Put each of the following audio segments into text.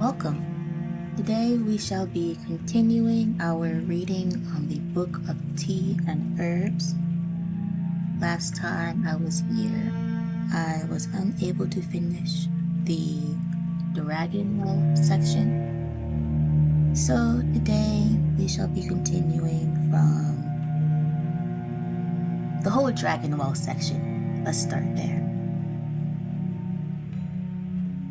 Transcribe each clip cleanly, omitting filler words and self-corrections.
Welcome. Today we shall be continuing our reading on the Book of Tea and Herbs. Last time I was here, I was unable to finish the Dragonwell section. So today we shall be continuing from the whole Dragonwell section. Let's start there.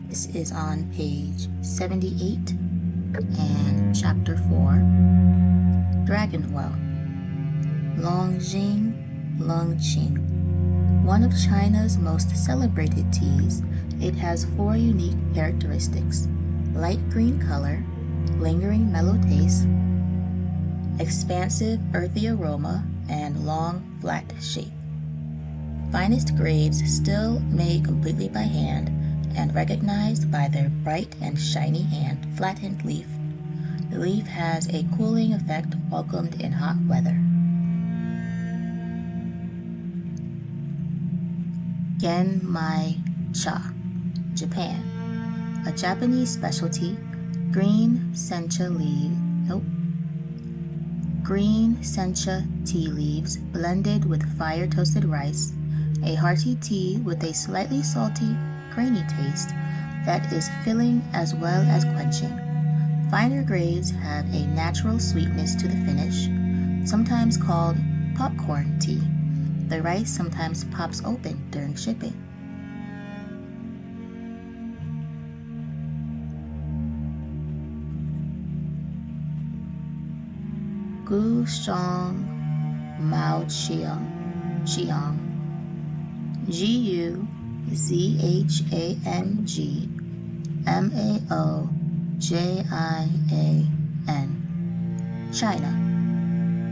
This is on page 78 and chapter 4, Dragonwell. Longjing Longqing. One of China's most celebrated teas, it has 4 unique characteristics: light green color, lingering mellow taste, expansive earthy aroma, and long flat shape. Finest grades still made completely by hand and recognized by their bright and shiny and flattened leaf. The leaf has a cooling effect welcomed in hot weather. Genmai Cha, Japan. A Japanese specialty, green sencha tea leaves blended with fire-toasted rice, a hearty tea with a slightly salty, grainy taste that is filling as well as quenching. Finer grades have a natural sweetness to the finish, sometimes called popcorn tea. The rice sometimes pops open during shipping. Gu Shang Mao Chiang, Guzhangmaojian, China.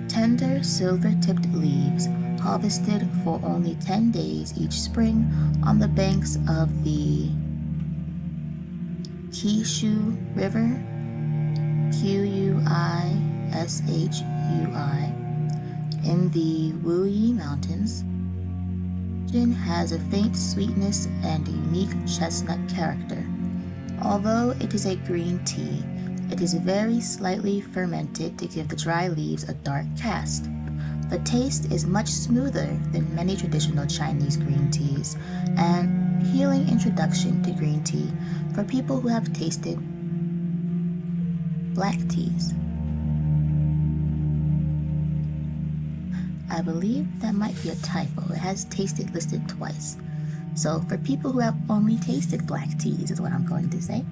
Tender silver-tipped leaves harvested for only 10 days each spring on the banks of the Qishu River, Quishui, in the Wuyi Mountains. Gin has a faint sweetness and a unique chestnut character. Although it is a green tea, it is very slightly fermented to give the dry leaves a dark cast. The taste is much smoother than many traditional Chinese green teas, and healing introduction to green tea for people who have tasted black teas. I believe that might be a typo. It has tasted listed twice. So for people who have only tasted black teas is what I'm going to say.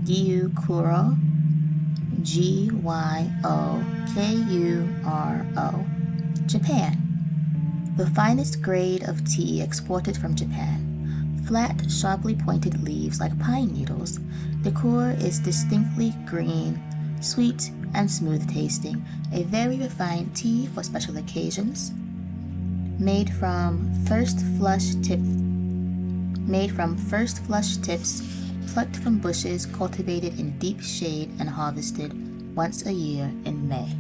Gyokuro, Gyokuro, Japan. The finest grade of tea exported from Japan. Flat, sharply pointed leaves like pine needles. The core is distinctly green, sweet and smooth tasting, a very refined tea for special occasions. Made from first flush tips plucked from bushes cultivated in deep shade and harvested once a year in May.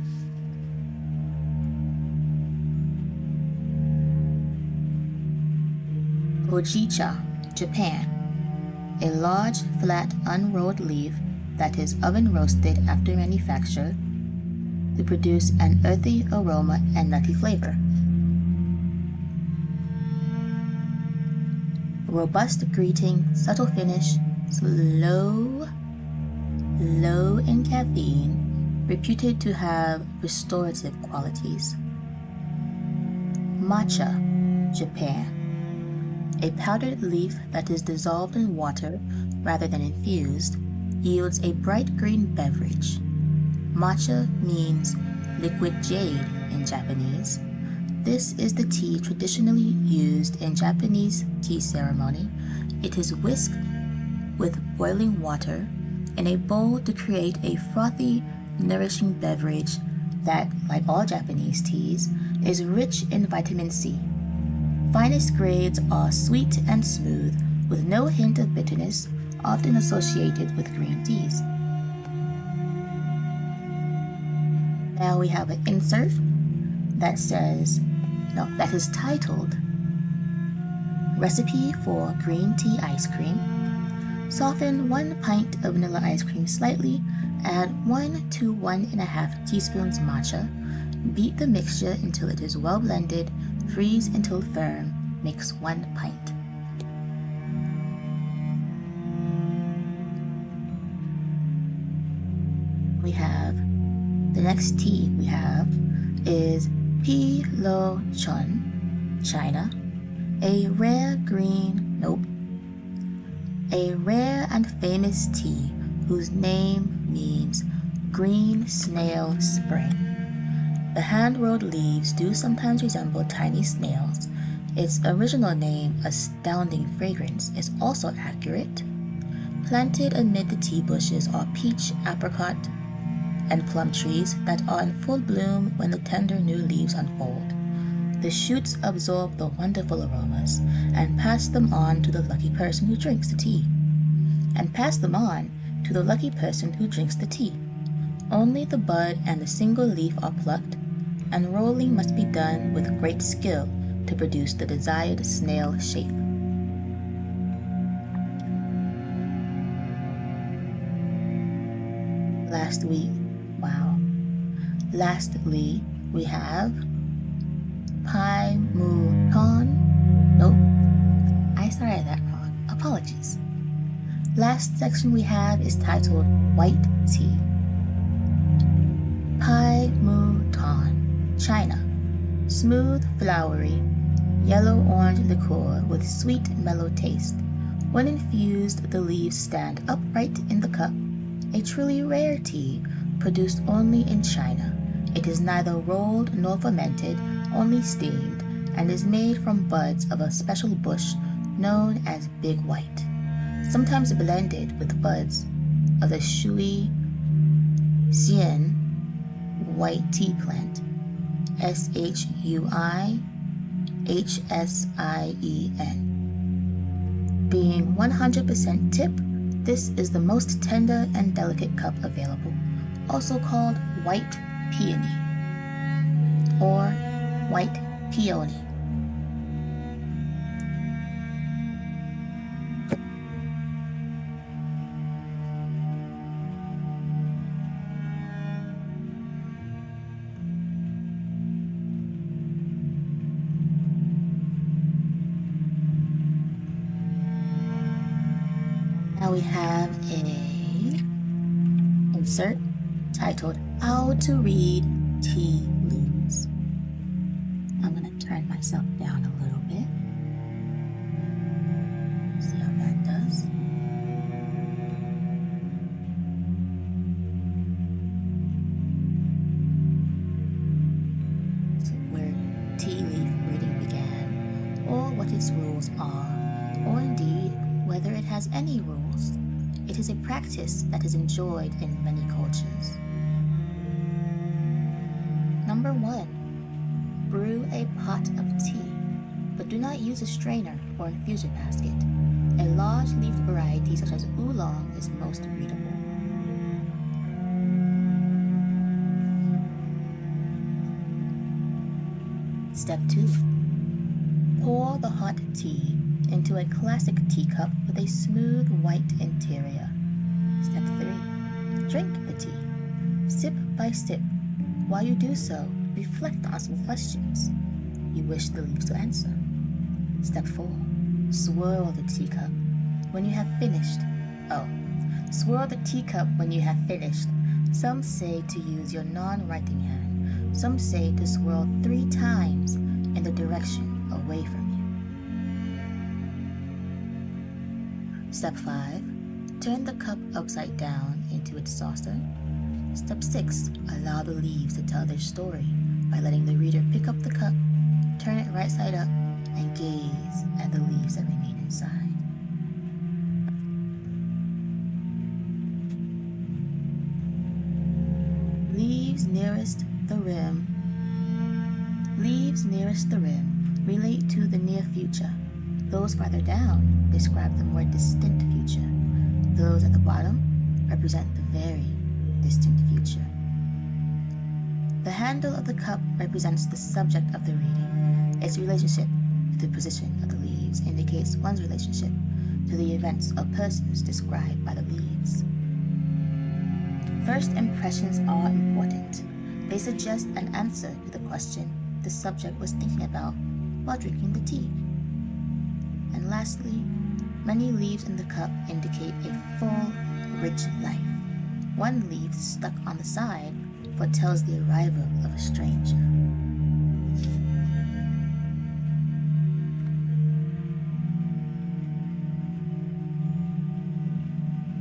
Hojicha, Japan. A large, flat, unrolled leaf that is oven roasted after manufacture to produce an earthy aroma and nutty flavor. Robust greeting, subtle finish, low in caffeine, reputed to have restorative qualities. Matcha, Japan. A powdered leaf that is dissolved in water rather than infused yields a bright green beverage. Matcha means liquid jade in Japanese. This is the tea traditionally used in Japanese tea ceremony. It is whisked with boiling water in a bowl to create a frothy, nourishing beverage that, like all Japanese teas, is rich in vitamin C. Finest grades are sweet and smooth, with no hint of bitterness, often associated with green teas. Now we have an insert that is titled Recipe for green tea ice cream. Soften 1 pint of vanilla ice cream slightly, add 1 to 1.5 teaspoons matcha, beat the mixture until it is well blended, freeze until firm, mix 1 pint. We have, the next tea we have is Pi Lo Chun, China, a rare and famous tea whose name means green snail spring. The hand-rolled leaves do sometimes resemble tiny snails. Its original name, astounding fragrance, is also accurate. Planted amid the tea bushes are peach, apricot, and plum trees that are in full bloom when the tender new leaves unfold. The shoots absorb the wonderful aromas and pass them on to the lucky person who drinks the tea. Only the bud and the single leaf are plucked, and rolling must be done with great skill to produce the desired snail shape. Lastly, we have Pai Mu Ton. Nope, I started that wrong. Apologies. Last section we have is titled White Tea. Pai Mu Ton, China. Smooth, flowery, yellow-orange liqueur with sweet, mellow taste. When infused, the leaves stand upright in the cup. A truly rare tea, produced only in China. It is neither rolled nor fermented, only steamed, and is made from buds of a special bush known as Big White, sometimes blended with buds of the Shui Xian white tea plant, SHUIHSIEN. Being 100% tip, this is the most tender and delicate cup available, also called white peony or white peony. Now we have an insert titled How to Read Tea Leaves. I'm going to turn myself down a little bit. See how that does. So where tea leaf reading began, or what its rules are, or indeed whether it has any rules. It is a practice that is enjoyed in many cultures. Number 1. Brew a pot of tea, but do not use a strainer or infusion basket. A large-leafed variety such as oolong is most readable. Step 2. Pour the hot tea into a classic teacup with a smooth white interior. Step 3. Drink the tea, sip by sip. While you do so, reflect on some questions you wish the leaves to answer. Step 4. Swirl the teacup when you have finished. Swirl the teacup when you have finished. Some say to use your non-writing hand. Some say to swirl 3 times in the direction away from you. Step 5. Turn the cup upside down into its saucer. Step 6. Allow the leaves to tell their story by letting the reader pick up the cup, turn it right side up, and gaze at the leaves that remain inside. Leaves nearest the rim relate to the near future. Those farther down describe the more distant future. Those at the bottom represent the very distant future. The handle of the cup represents the subject of the reading, its relationship The position of the leaves indicates one's relationship to the events or persons described by the leaves. First impressions are important. They suggest an answer to the question the subject was thinking about while drinking the tea. And lastly, many leaves in the cup indicate a full, rich life. One leaf stuck on the side foretells the arrival of a stranger.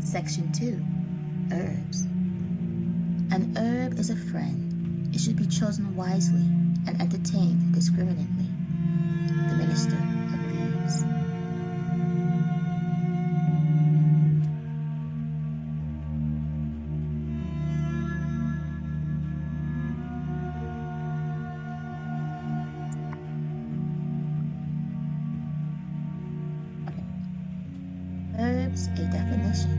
Section 2. Herbs. An herb is a friend. It should be chosen wisely and entertained discriminately. The Minister of Leaves. Okay. Herbs, a definition.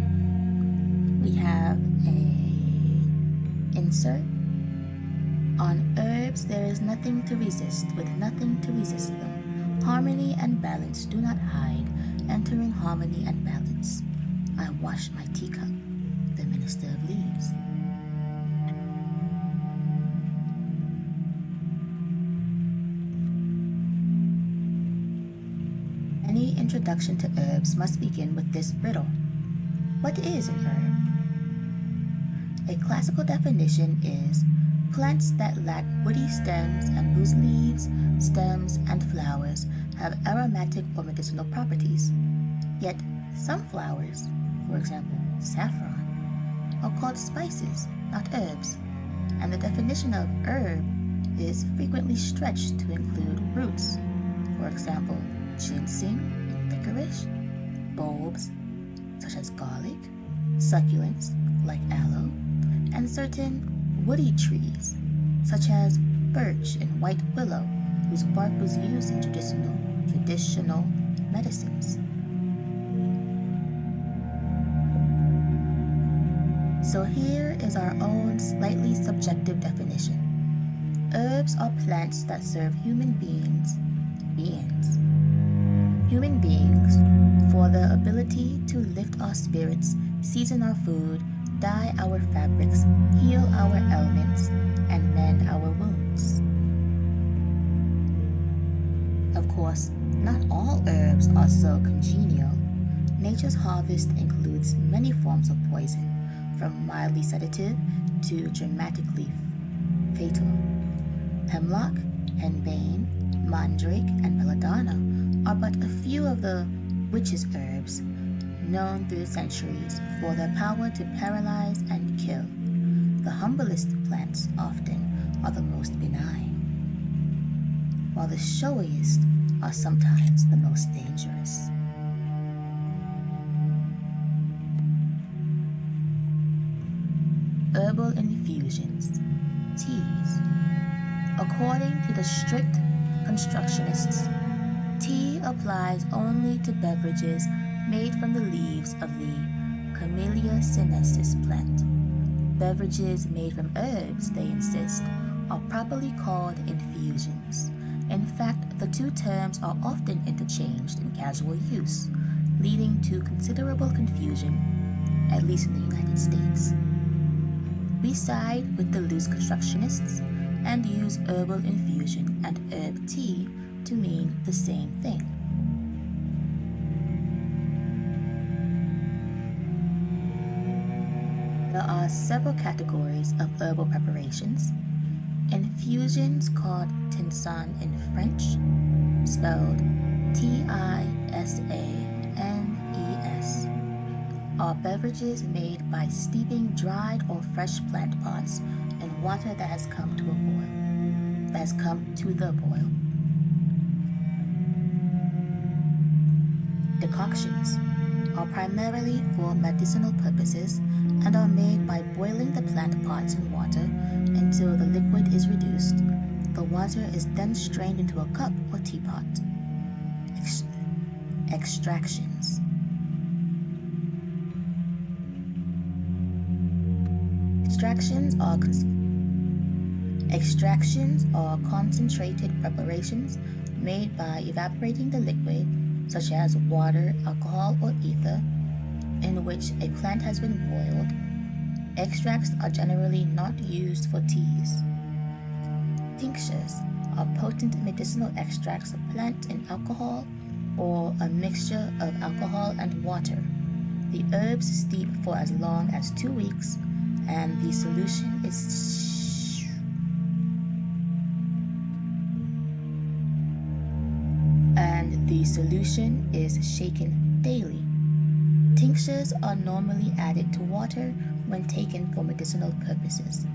We have a insert. On herbs there is nothing to resist, with nothing to resist them. Harmony and balance do not hide, entering harmony and balance. I wash my teacup. The Minister of Leaves. Any introduction to herbs must begin with this riddle. What is an herb? A classical definition is plants that lack woody stems and whose leaves, stems, and flowers have aromatic or medicinal properties. Yet some flowers, for example saffron, are called spices, not herbs, and the definition of herb is frequently stretched to include roots, for example ginseng and licorice, bulbs such as garlic, succulents like aloe, and certain woody trees, such as birch and white willow, whose bark was used in traditional medicines. So here is our own slightly subjective definition. Herbs are plants that serve human beings for the ability to lift our spirits, season our food, dye our fabrics, heal our ailments, and mend our wounds. Of course, not all herbs are so congenial. Nature's harvest includes many forms of poison, from mildly sedative to dramatically fatal. Hemlock, henbane, mandrake, and belladonna are but a few of the witches' herbs known through the centuries for their power to paralyze and kill. The humblest plants often are the most benign, while the showiest are sometimes the most dangerous. Herbal infusions, teas. According to the strict constructionists, tea applies only to beverages made from the leaves of the Camellia sinensis plant. Beverages made from herbs, they insist, are properly called infusions. In fact, the two terms are often interchanged in casual use, leading to considerable confusion, at least in the United States. We side with the loose constructionists and use herbal infusion and herb tea to mean the same thing. There are several categories of herbal preparations. Infusions, called tisane in French, spelled Tisanes, are beverages made by steeping dried or fresh plant parts in water that has come to the boil. Decoctions are primarily for medicinal purposes and are made by boiling the plant parts in water until the liquid is reduced. The water is then strained into a cup or teapot. Extractions. Extractions are concentrated preparations made by evaporating the liquid, such as water, alcohol, or ether, in which a plant has been boiled. Extracts are generally not used for teas. Tinctures are potent medicinal extracts of plant and alcohol, or a mixture of alcohol and water. The herbs steep for as long as 2 weeks, and the solution is shaken daily. Tinctures are normally added to water when taken for medicinal purposes.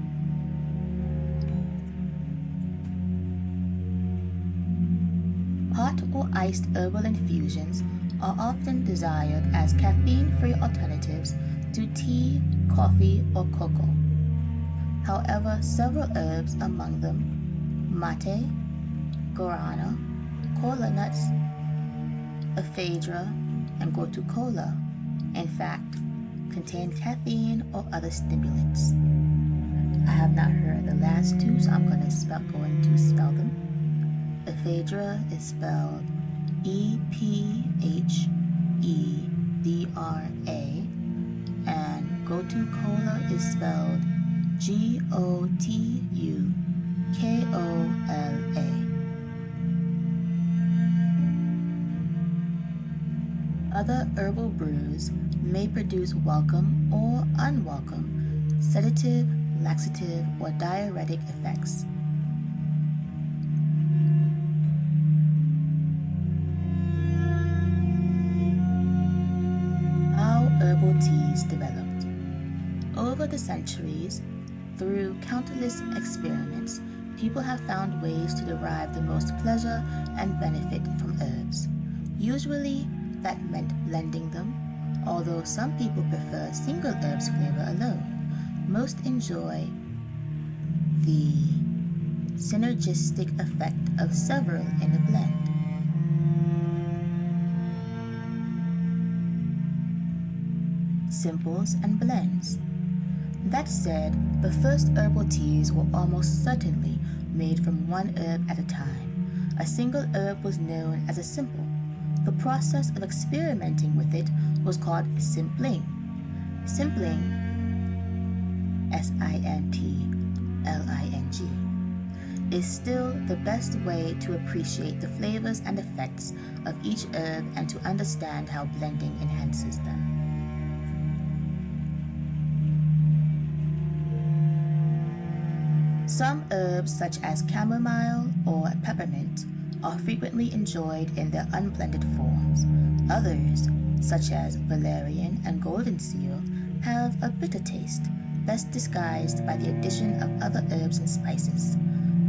Hot or iced herbal infusions are often desired as caffeine-free alternatives to tea, coffee, or cocoa. However, several herbs, among them mate, guarana, kola nuts, ephedra, and gotu kola, in fact, contain caffeine or other stimulants. I have not heard the last two, so I'm going to spell them. Ephedra is spelled E-P-H-E-D-R-A, and gotu kola is spelled G-O-T-U-K-O-L-A. Other herbal brews may produce welcome or unwelcome sedative, laxative, or diuretic effects. How herbal teas developed. Over the centuries, through countless experiments, people have found ways to derive the most pleasure and benefit from herbs. Usually, that meant blending them, although some people prefer single herbs flavor alone. Most enjoy the synergistic effect of several in a blend. Simples and blends. That said, the first herbal teas were almost certainly made from one herb at a time. A single herb was known as a simple. The process of experimenting with it was called simpling. Simpling, S-I-M-P-L-I-G, is still the best way to appreciate the flavors and effects of each herb and to understand how blending enhances them. Some herbs, such as chamomile or peppermint, are frequently enjoyed in their unblended forms. Others, such as valerian and golden seal, have a bitter taste, best disguised by the addition of other herbs and spices.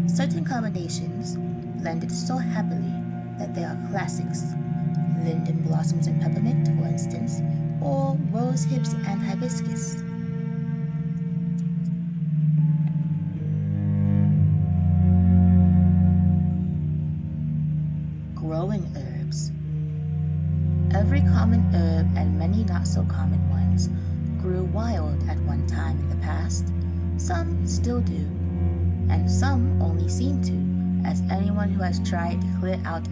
Certain combinations blended so happily that they are classics. Linden blossoms and peppermint, for instance, or rose hips and hibiscus. Growing herbs. Every common herb and many not so common ones grew wild at one time in the past. Some still do, and some only seem to, as anyone who has tried to clear out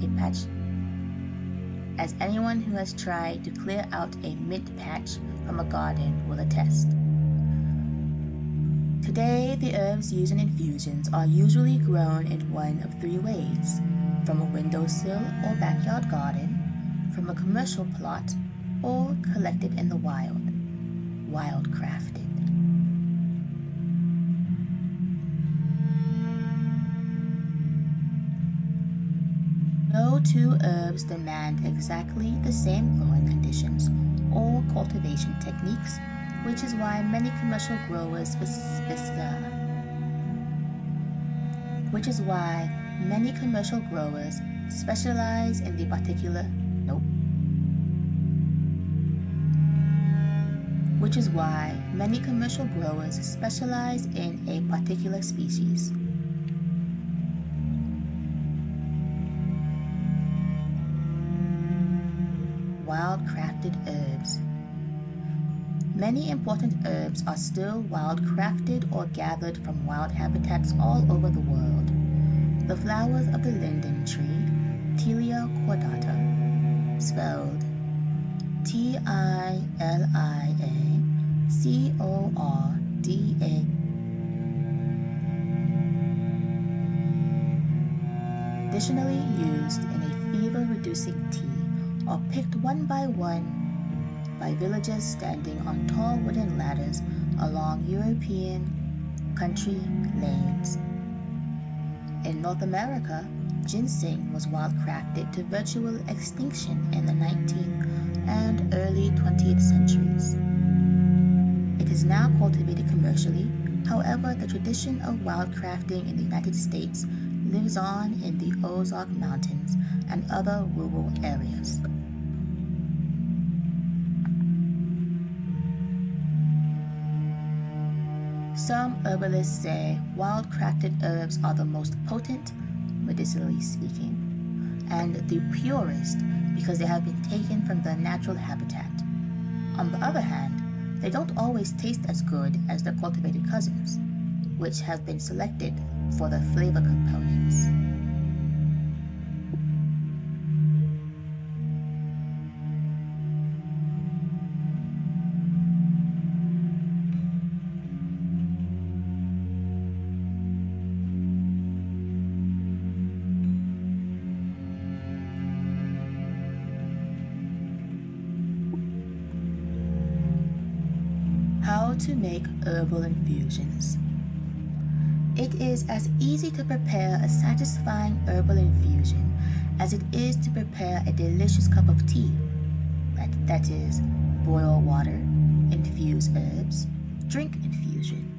a mint patch from a garden will attest. Today, the herbs used in infusions are usually grown in one of three ways: from a windowsill or backyard garden, from a commercial plot, or collected in the wild, wildcrafted. No two herbs demand exactly the same growing conditions or cultivation techniques, which is why many commercial growers specialize in a particular species. Wildcrafted herbs. Many important herbs are still wild-crafted or gathered from wild habitats all over the world. The flowers of the linden tree, Tilia cordata, spelled Tiliacorda, traditionally used in a fever-reducing tea, are picked one by villagers standing on tall wooden ladders along European country lanes. In North America, ginseng was wild-crafted to virtual extinction in the 19th and early 20th centuries. It is now cultivated commercially. However, the tradition of wild-crafting in the United States lives on in the Ozark Mountains and other rural areas. Some herbalists say wild-crafted herbs are the most potent, medicinally speaking, and the purest because they have been taken from their natural habitat. On the other hand, they don't always taste as good as their cultivated cousins, which have been selected for their flavor components. How to make herbal infusions. It is as easy to prepare a satisfying herbal infusion as it is to prepare a delicious cup of tea. That is, boil water, infuse herbs, drink infusion.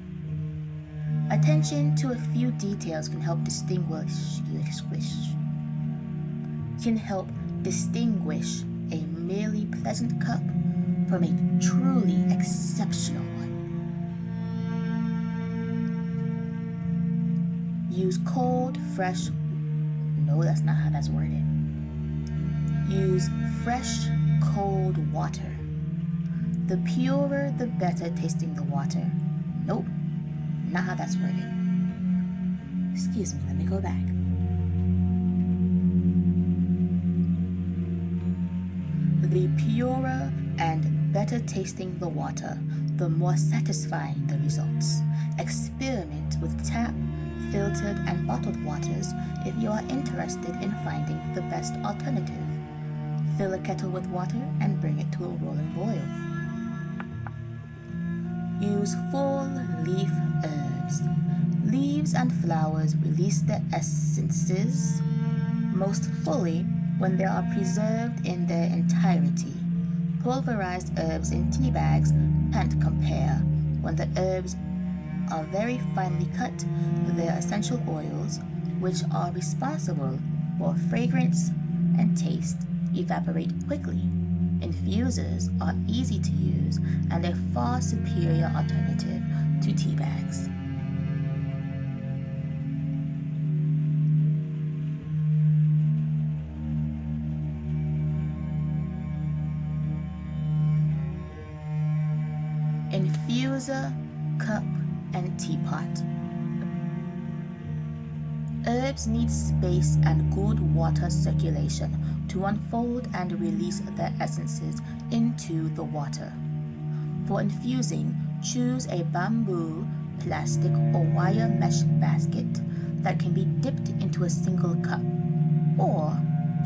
Attention to a few details can help distinguish a merely pleasant cup from a truly exceptional one. Use cold, fresh, no, that's not how that's worded. Use fresh, cold water. The purer, the better tasting the water. Nope, not how that's worded. Excuse me, let me go back. The purer and better tasting the water, the more satisfying the results. Experiment with tap, filtered and bottled waters if you are interested in finding the best alternative. Fill a kettle with water and bring it to a rolling boil. Use full leaf herbs. Leaves and flowers release their essences most fully when they are preserved in their entirety. Pulverized herbs in tea bags can't compare when the herbs are very finely cut. Their essential oils, which are responsible for fragrance and taste, evaporate quickly. Infusers are easy to use and a far superior alternative to tea bags. Infuser, cup, and teapot. Herbs need space and good water circulation to unfold and release their essences into the water. For infusing, choose a bamboo, plastic, or wire mesh basket that can be dipped into a single cup, or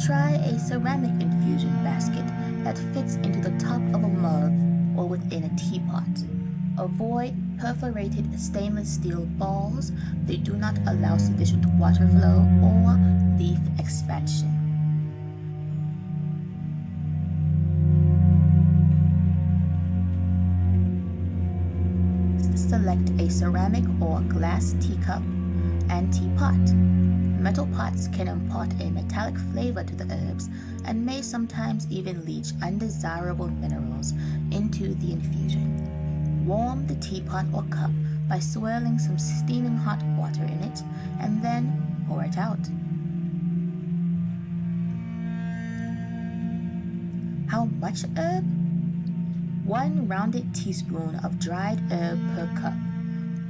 try a ceramic infusion basket that fits into the top of a mug or within a teapot. Avoid perforated stainless steel balls. They do not allow sufficient water flow or leaf expansion. Select a ceramic or glass teacup and teapot. Metal pots can impart a metallic flavor to the herbs and may sometimes even leach undesirable minerals into the infusion. Warm the teapot or cup by swirling some steaming hot water in it and then pour it out. How much herb? 1 rounded teaspoon of dried herb per cup,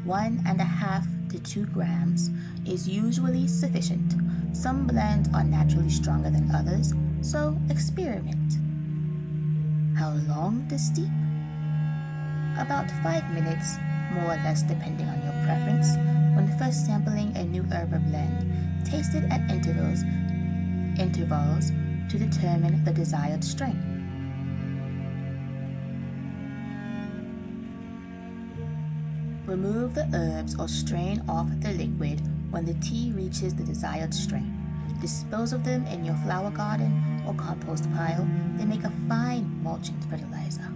1.5 to 2 grams, is usually sufficient. Some blends are naturally stronger than others, so experiment. How long to steep? About 5 minutes, more or less depending on your preference. When first sampling a new herb or blend, taste it at intervals to determine the desired strength. Remove the herbs or strain off the liquid when the tea reaches the desired strength. Dispose of them in your flower garden or compost pile. They make a fine mulching fertilizer.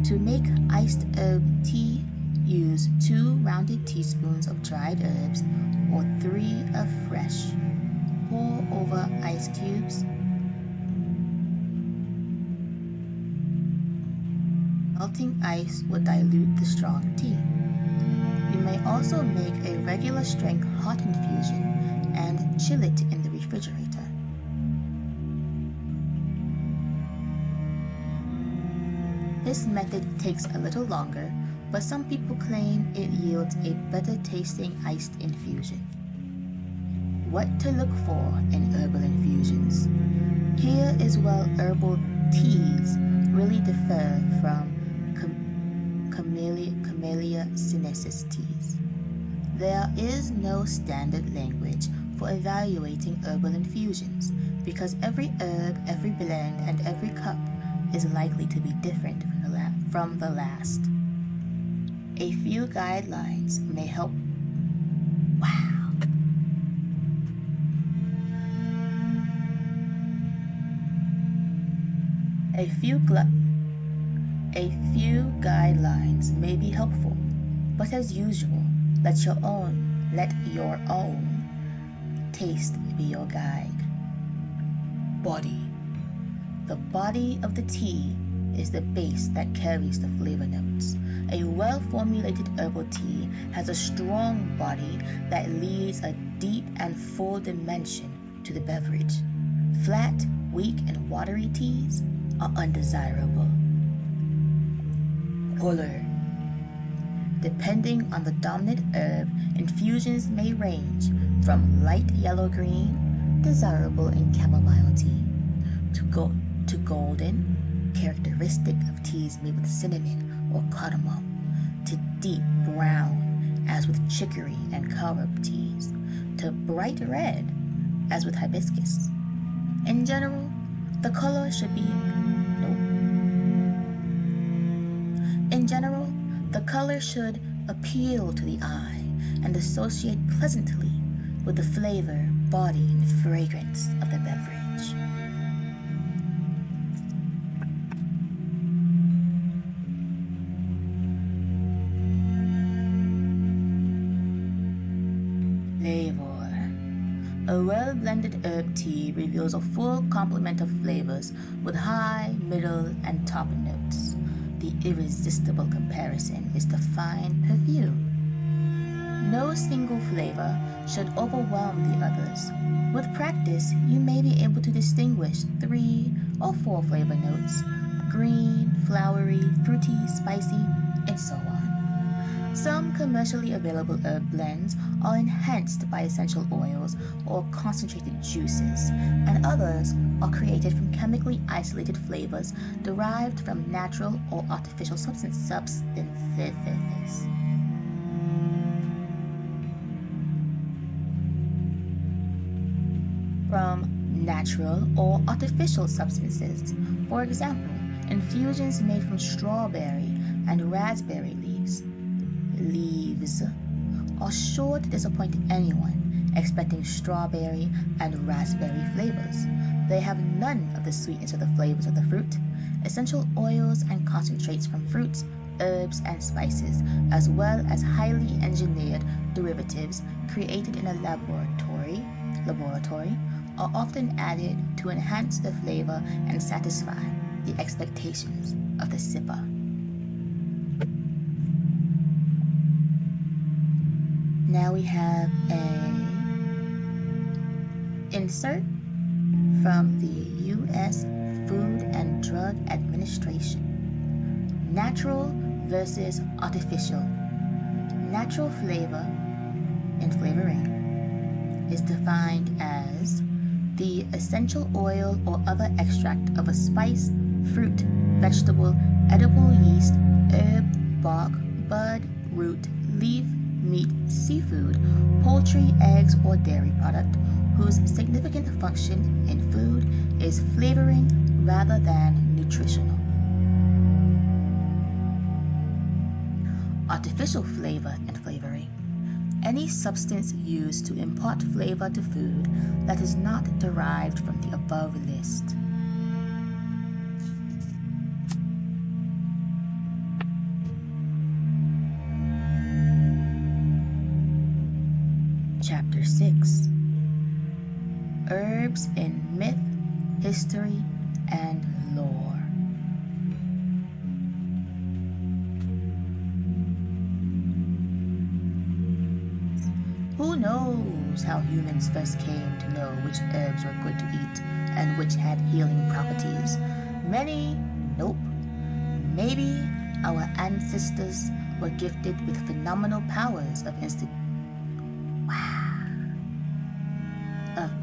To make iced herb tea, use 2 rounded teaspoons of dried herbs or 3 of fresh. Pour over ice cubes. Melting ice will dilute the strong tea. You may also make a regular strength hot infusion and chill it in the refrigerator. This method takes a little longer, but some people claim it yields a better tasting iced infusion. What to look for in herbal infusions? Here is where herbal teas really differ from Camellia sinensis teas. There is no standard language for evaluating herbal infusions because every herb, every blend, and every cup is likely to be different from the last. A few guidelines may help. Wow. A few guidelines may be helpful, but as usual, let your own taste be your guide. Body. The body of the tea is the base that carries the flavor notes. A well-formulated herbal tea has a strong body that leads a deep and full dimension to the beverage. Flat, weak, and watery teas are undesirable. Color. Depending on the dominant herb, infusions may range from light yellow-green, desirable in chamomile tea, to golden, characteristic of teas made with cinnamon or cardamom, to deep brown, as with chicory and carob teas, to bright red, as with hibiscus. In general, the color should be should appeal to the eye and associate pleasantly with the flavor, body, and fragrance of the beverage. Flavor. A well-blended herb tea reveals a full complement of flavors with high, middle, and top notes. The irresistible comparison is the fine perfume. No single flavor should overwhelm the others. With practice, you may be able to distinguish 3 or 4 flavor notes: green, flowery, fruity, spicy, and so on. Some commercially available herb blends are enhanced by essential oils or concentrated juices, and others are created from chemically isolated flavors derived from natural or artificial substances. From natural or artificial substances. For example, infusions made from strawberry and raspberry leaves are sure to disappoint anyone expecting strawberry and raspberry flavors. They have none of the sweetness or the flavors of the fruit. Essential oils and concentrates from fruits, herbs, and spices, as well as highly engineered derivatives created in a laboratory, are often added to enhance the flavor and satisfy the expectations of the sipper. Now we have an insert from the U.S. Food and Drug Administration. Natural versus artificial. Natural flavor and flavoring is defined as the essential oil or other extract of a spice, fruit, vegetable, edible yeast, herb, bark, bud, root, leaf, meat, seafood, poultry, eggs, or dairy product whose significant function in food is flavoring rather than nutritional. Artificial flavor and flavoring. Any substance used to impart flavor to food that is not derived from the above list. Chapter 6. Herbs in Myth, History, and Lore. Who knows how humans first came to know which herbs were good to eat and which had healing properties? Many, nope. Maybe our ancestors were gifted with phenomenal powers of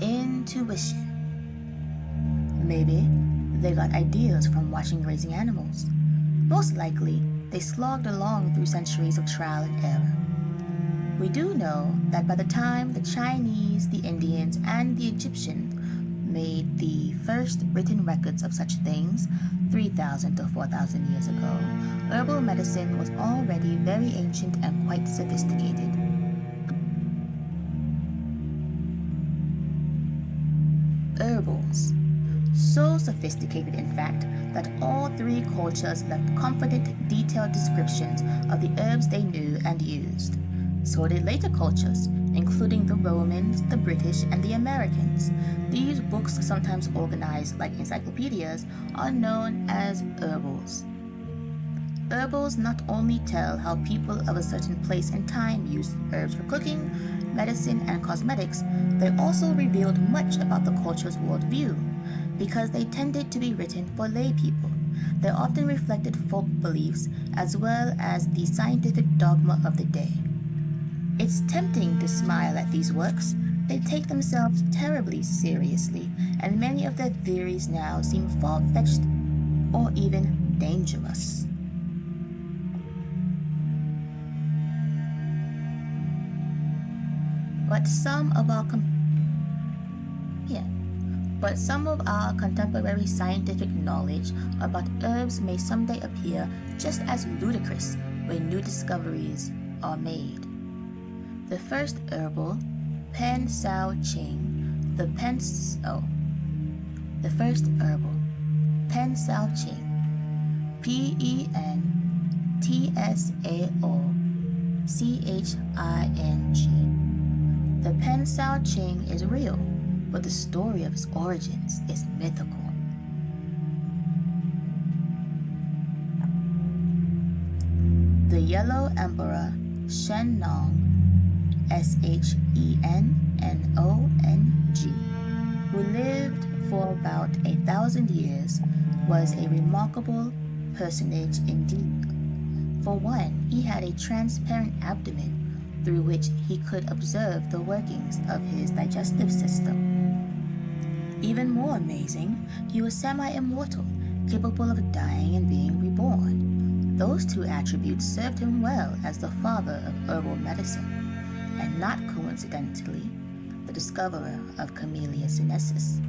intuition. Maybe they got ideas from watching grazing animals. Most likely, they slogged along through centuries of trial and error. We do know that by the time the Chinese, the Indians, and the Egyptians made the first written records of such things 3,000 to 4,000 years ago, herbal medicine was already very ancient and quite sophisticated. Herbals. So sophisticated, in fact, that all three cultures left confident, detailed descriptions of the herbs they knew and used. So did later cultures, including the Romans, the British, and the Americans. These books, sometimes organized like encyclopedias, are known as herbals. Herbals not only tell how people of a certain place and time used herbs for cooking, medicine, and cosmetics, they also revealed much about the culture's worldview, because they tended to be written for lay people. They often reflected folk beliefs as well as the scientific dogma of the day. It's tempting to smile at these works. They take themselves terribly seriously, and many of their theories now seem far-fetched or even dangerous. But some of our contemporary scientific knowledge about herbs may someday appear just as ludicrous when new discoveries are made. The first herbal, Pen Sao Ching, the first herbal, Pen Sao Ching, PenSaoChing. The Pen Sao Ching is real, but the story of its origins is mythical. The Yellow Emperor Shen Nong, Shenong, who lived for about 1,000 years, was a remarkable personage indeed. For one, he had a transparent abdomen through which he could observe the workings of his digestive system. Even more amazing, he was semi-immortal, capable of dying and being reborn. Those two attributes served him well as the father of herbal medicine, and not coincidentally, the discoverer of Camellia sinensis.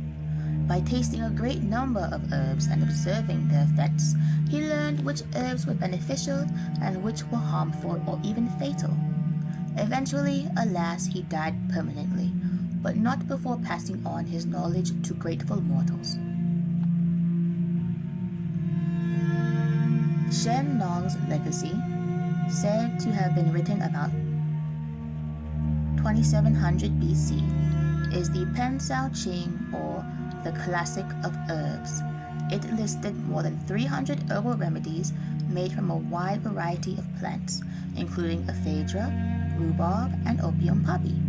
By tasting a great number of herbs and observing their effects, he learned which herbs were beneficial and which were harmful or even fatal. Eventually, alas, he died permanently, but not before passing on his knowledge to grateful mortals. Shen Nong's legacy, said to have been written about 2700 BC, is the Pen Sao Ching, or the Classic of Herbs. It listed more than 300 herbal remedies made from a wide variety of plants, including ephedra, rhubarb, and opium poppy.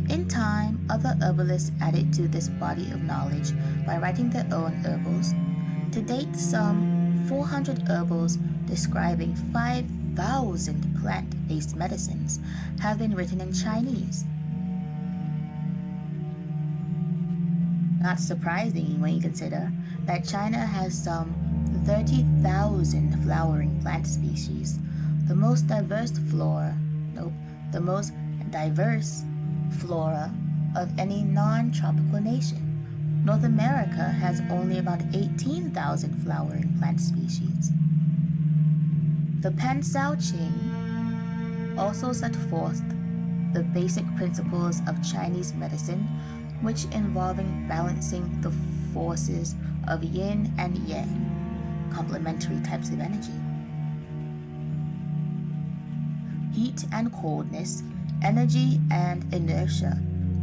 In time, other herbalists added to this body of knowledge by writing their own herbals. To date, some 400 herbals describing 5,000 plant-based medicines have been written in Chinese. Not surprising when you consider that China has some 30,000 flowering plant species, the most diverse flora of any non-tropical nation. North America has only about 18,000 flowering plant species. The Pan Sao Ching also set forth the basic principles of Chinese medicine, which involving balancing the forces of yin and yang, complementary types of energy. Heat and coldness, energy and inertia,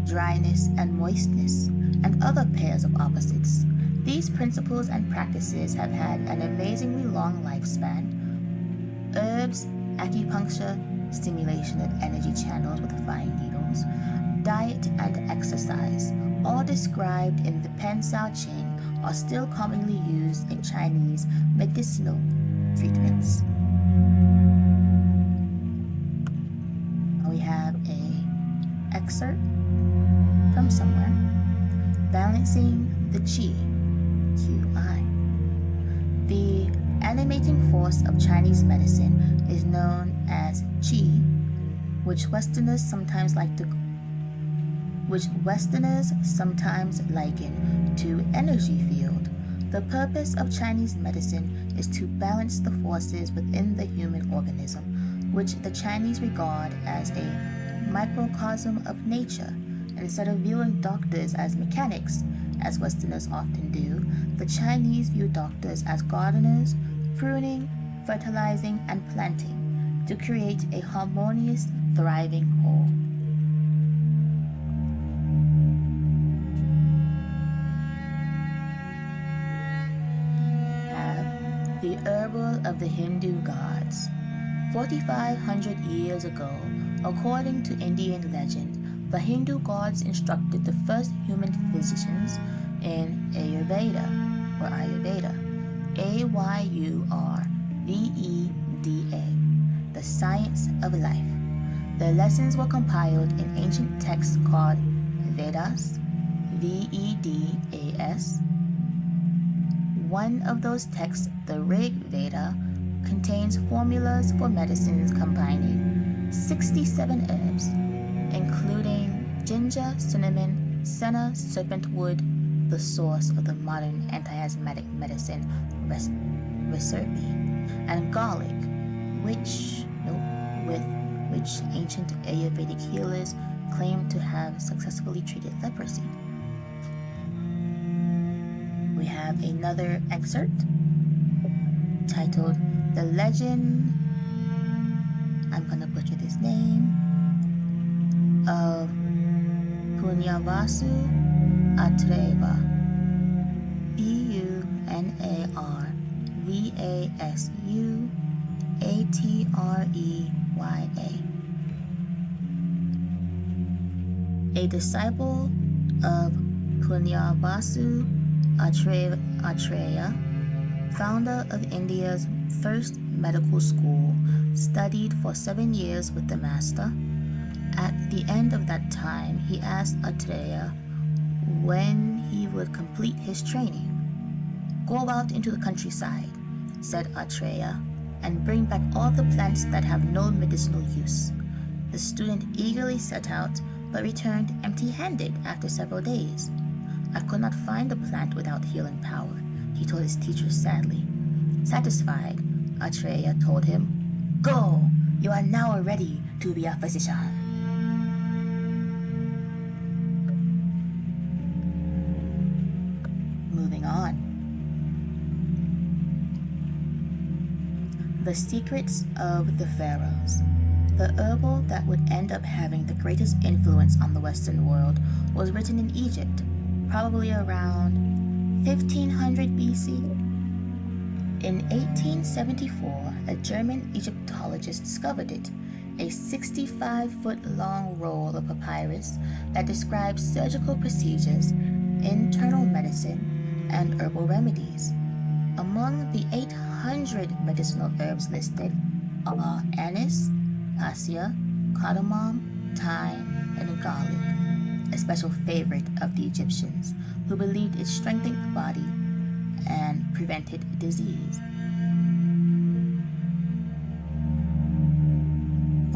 dryness and moistness, and other pairs of opposites. These principles and practices have had an amazingly long lifespan. Herbs, acupuncture, stimulation of energy channels with fine needles, diet and exercise, all described in the Pan Sao Ching, are still commonly used in Chinese medicinal treatments. We have an excerpt from somewhere, balancing the Qi, QI. The animating force of Chinese medicine is known as Qi, which Westerners sometimes liken to energy field. The purpose of Chinese medicine is to balance the forces within the human organism, which the Chinese regard as a microcosm of nature. Instead of viewing doctors as mechanics, as Westerners often do, the Chinese view doctors as gardeners, pruning, fertilizing, and planting to create a harmonious, thriving whole. The herbal of the Hindu gods. 4,500 years ago, according to Indian legend, the Hindu gods instructed the first human physicians in Ayurveda, Ayurveda, the science of life. Their lessons were compiled in ancient texts called Vedas, Vedas. One of those texts, the Rig Veda, contains formulas for medicines combining 67 herbs, including ginger, cinnamon, senna, serpentwood, the source of the modern anti-asthmatic medicine Reserpine, and garlic, with which ancient Ayurvedic healers claim to have successfully treated leprosy. We have another excerpt titled The Legend, I'm going to butcher this name, of Punyavasu Atreva, Punarvasu Atreya. A disciple of Punyavasu Atreya, founder of India's first medical school, studied for 7 years with the master. At the end of that time, he asked Atreya when he would complete his training. "Go out into the countryside," said Atreya, "and bring back all the plants that have no medicinal use." The student eagerly set out, but returned empty-handed after several days. "I could not find a plant without healing power," he told his teacher sadly. Satisfied, Atreya told him, "Go, you are now ready to be a physician." Moving on. The Secrets of the Pharaohs. The herbal that would end up having the greatest influence on the Western world was written in Egypt, probably around 1500 BC. In 1874, a German Egyptologist discovered it. a 65-foot-long roll of papyrus that describes surgical procedures, internal medicine, and herbal remedies. Among the 800 medicinal herbs listed are anise, cassia, cardamom, thyme, and garlic, a special favorite of the Egyptians, who believed it strengthened the body and prevented disease.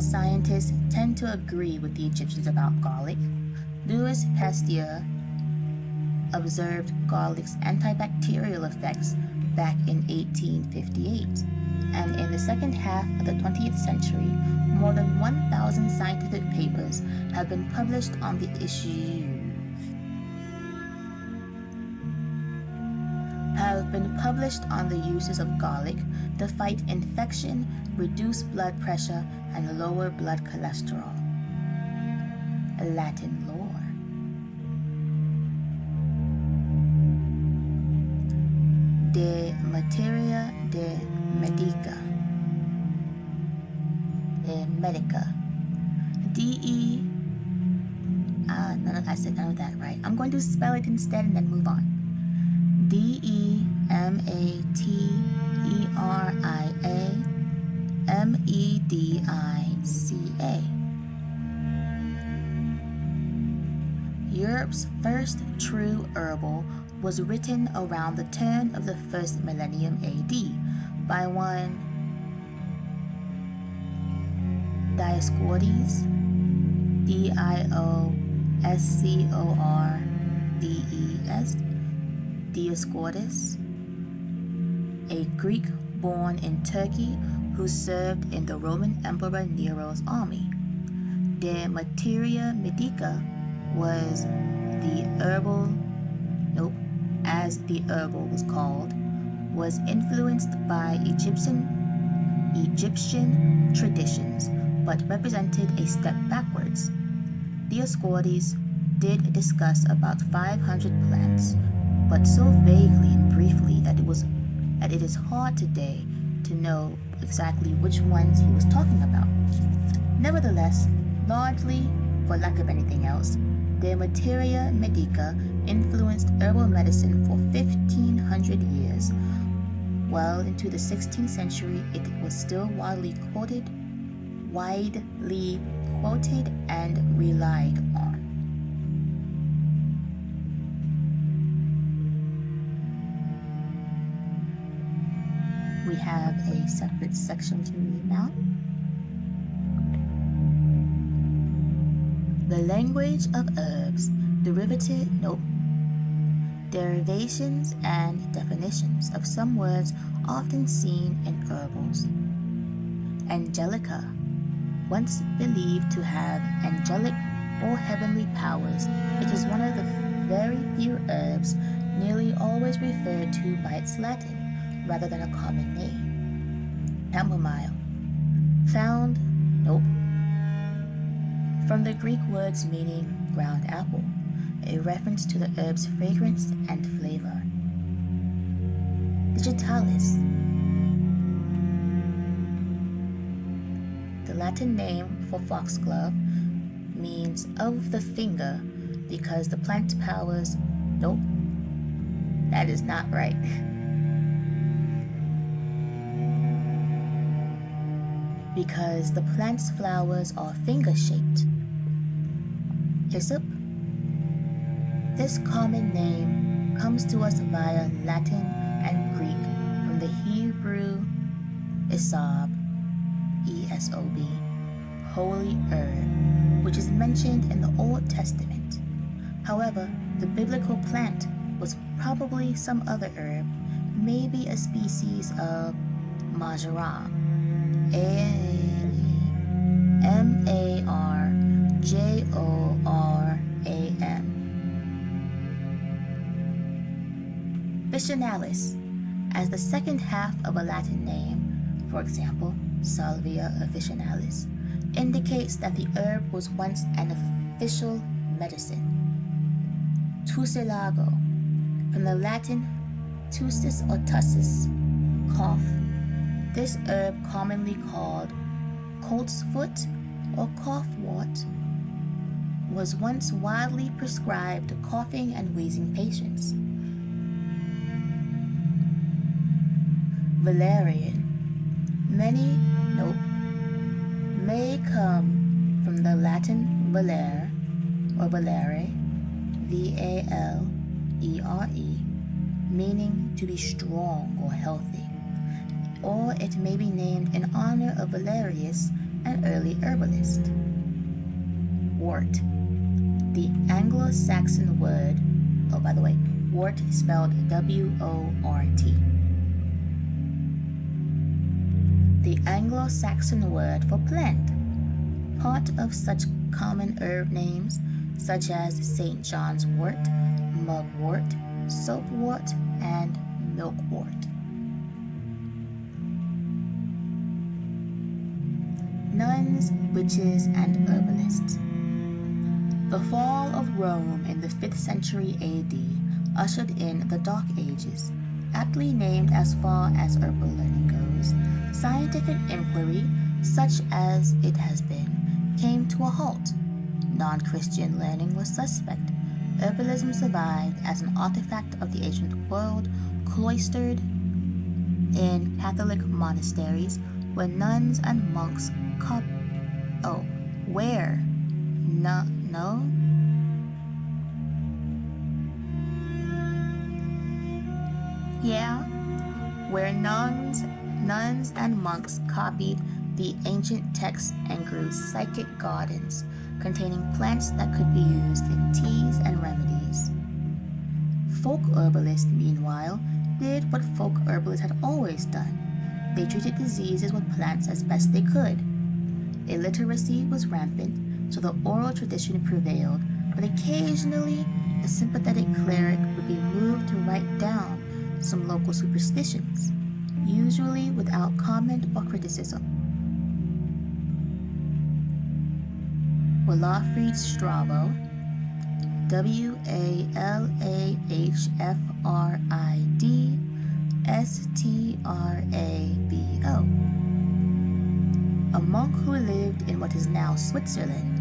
Scientists tend to agree with the Egyptians about garlic. Louis Pasteur observed garlic's antibacterial effects back in 1858, and in the second half of the 20th century, more than 1,000 scientific papers have been published on the issue. The uses of garlic to fight infection, reduce blood pressure, and lower blood cholesterol. Latin lore. De materia de medica. I said none of that right. I'm going to spell it instead and then move on. DEMATERIA MEDICA. Europe's first true herbal was written around the turn of the first millennium AD by one Dioscorides, Dioscordes, Dioscorides, a Greek born in Turkey who served in the Roman Emperor Nero's army. De materia medica was as the herbal was called, was influenced by Egyptian traditions, but represented a step backwards. Dioscorides did discuss about 500 plants, but so vaguely and briefly that it is hard today to know exactly which ones he was talking about. Nevertheless, largely for lack of anything else, De materia medica influenced herbal medicine for 1,500 years. Well into the 16th century, it was still widely quoted and relied on. We have a separate section to read now. The language of herbs, derivations and definitions of some words often seen in herbals. Angelica, once believed to have angelic or heavenly powers, it is one of the very few herbs nearly always referred to by its Latin rather than a common name. Chamomile, from the Greek words meaning ground apple, a reference to the herb's fragrance and flavor. Digitalis, the Latin name for foxglove, means of the finger because the plant powers, that is not right. Because the plant's flowers are finger-shaped. Hyssop. This common name comes to us via Latin and Greek from the Hebrew Esob, E-S-O-B, holy herb, which is mentioned in the Old Testament. However, the biblical plant was probably some other herb, maybe a species of marjoram, M-A-R-J-O-R-A-M. Officinalis, as the second half of a Latin name, for example, Salvia officinalis, indicates that the herb was once an official medicine. Tussilago, from the Latin tussis or tussis, cough. This herb, commonly called colt's foot, or coughwort was once widely prescribed to coughing and wheezing patients. Valerian. May come from the Latin valere or valere, Valere, meaning to be strong or healthy, or it may be named in honor of Valerius, an early herbalist. Wort. The Anglo-Saxon word, wort spelled W-O-R-T. The Anglo-Saxon word for plant, part of such common herb names such as St. John's wort, mugwort, soapwort, and milkwort. Nuns, witches, and herbalists. The fall of Rome in the 5th century AD ushered in the Dark Ages, aptly named as far as herbal learning goes. Scientific inquiry, such as it has been, came to a halt. Non-Christian learning was suspect. Herbalism survived as an artifact of the ancient world, cloistered in Catholic monasteries where nuns and monks where nuns and monks copied the ancient texts and grew psychic gardens containing plants that could be used in teas and remedies. Folk herbalists, meanwhile, did what folk herbalists had always done. They treated diseases with plants as best they could. Illiteracy was rampant, so the oral tradition prevailed, but occasionally a sympathetic cleric would be moved to write down some local superstitions, usually without comment or criticism. Walafrid Strabo, Walahfrid Strabo, a monk who lived in what is now Switzerland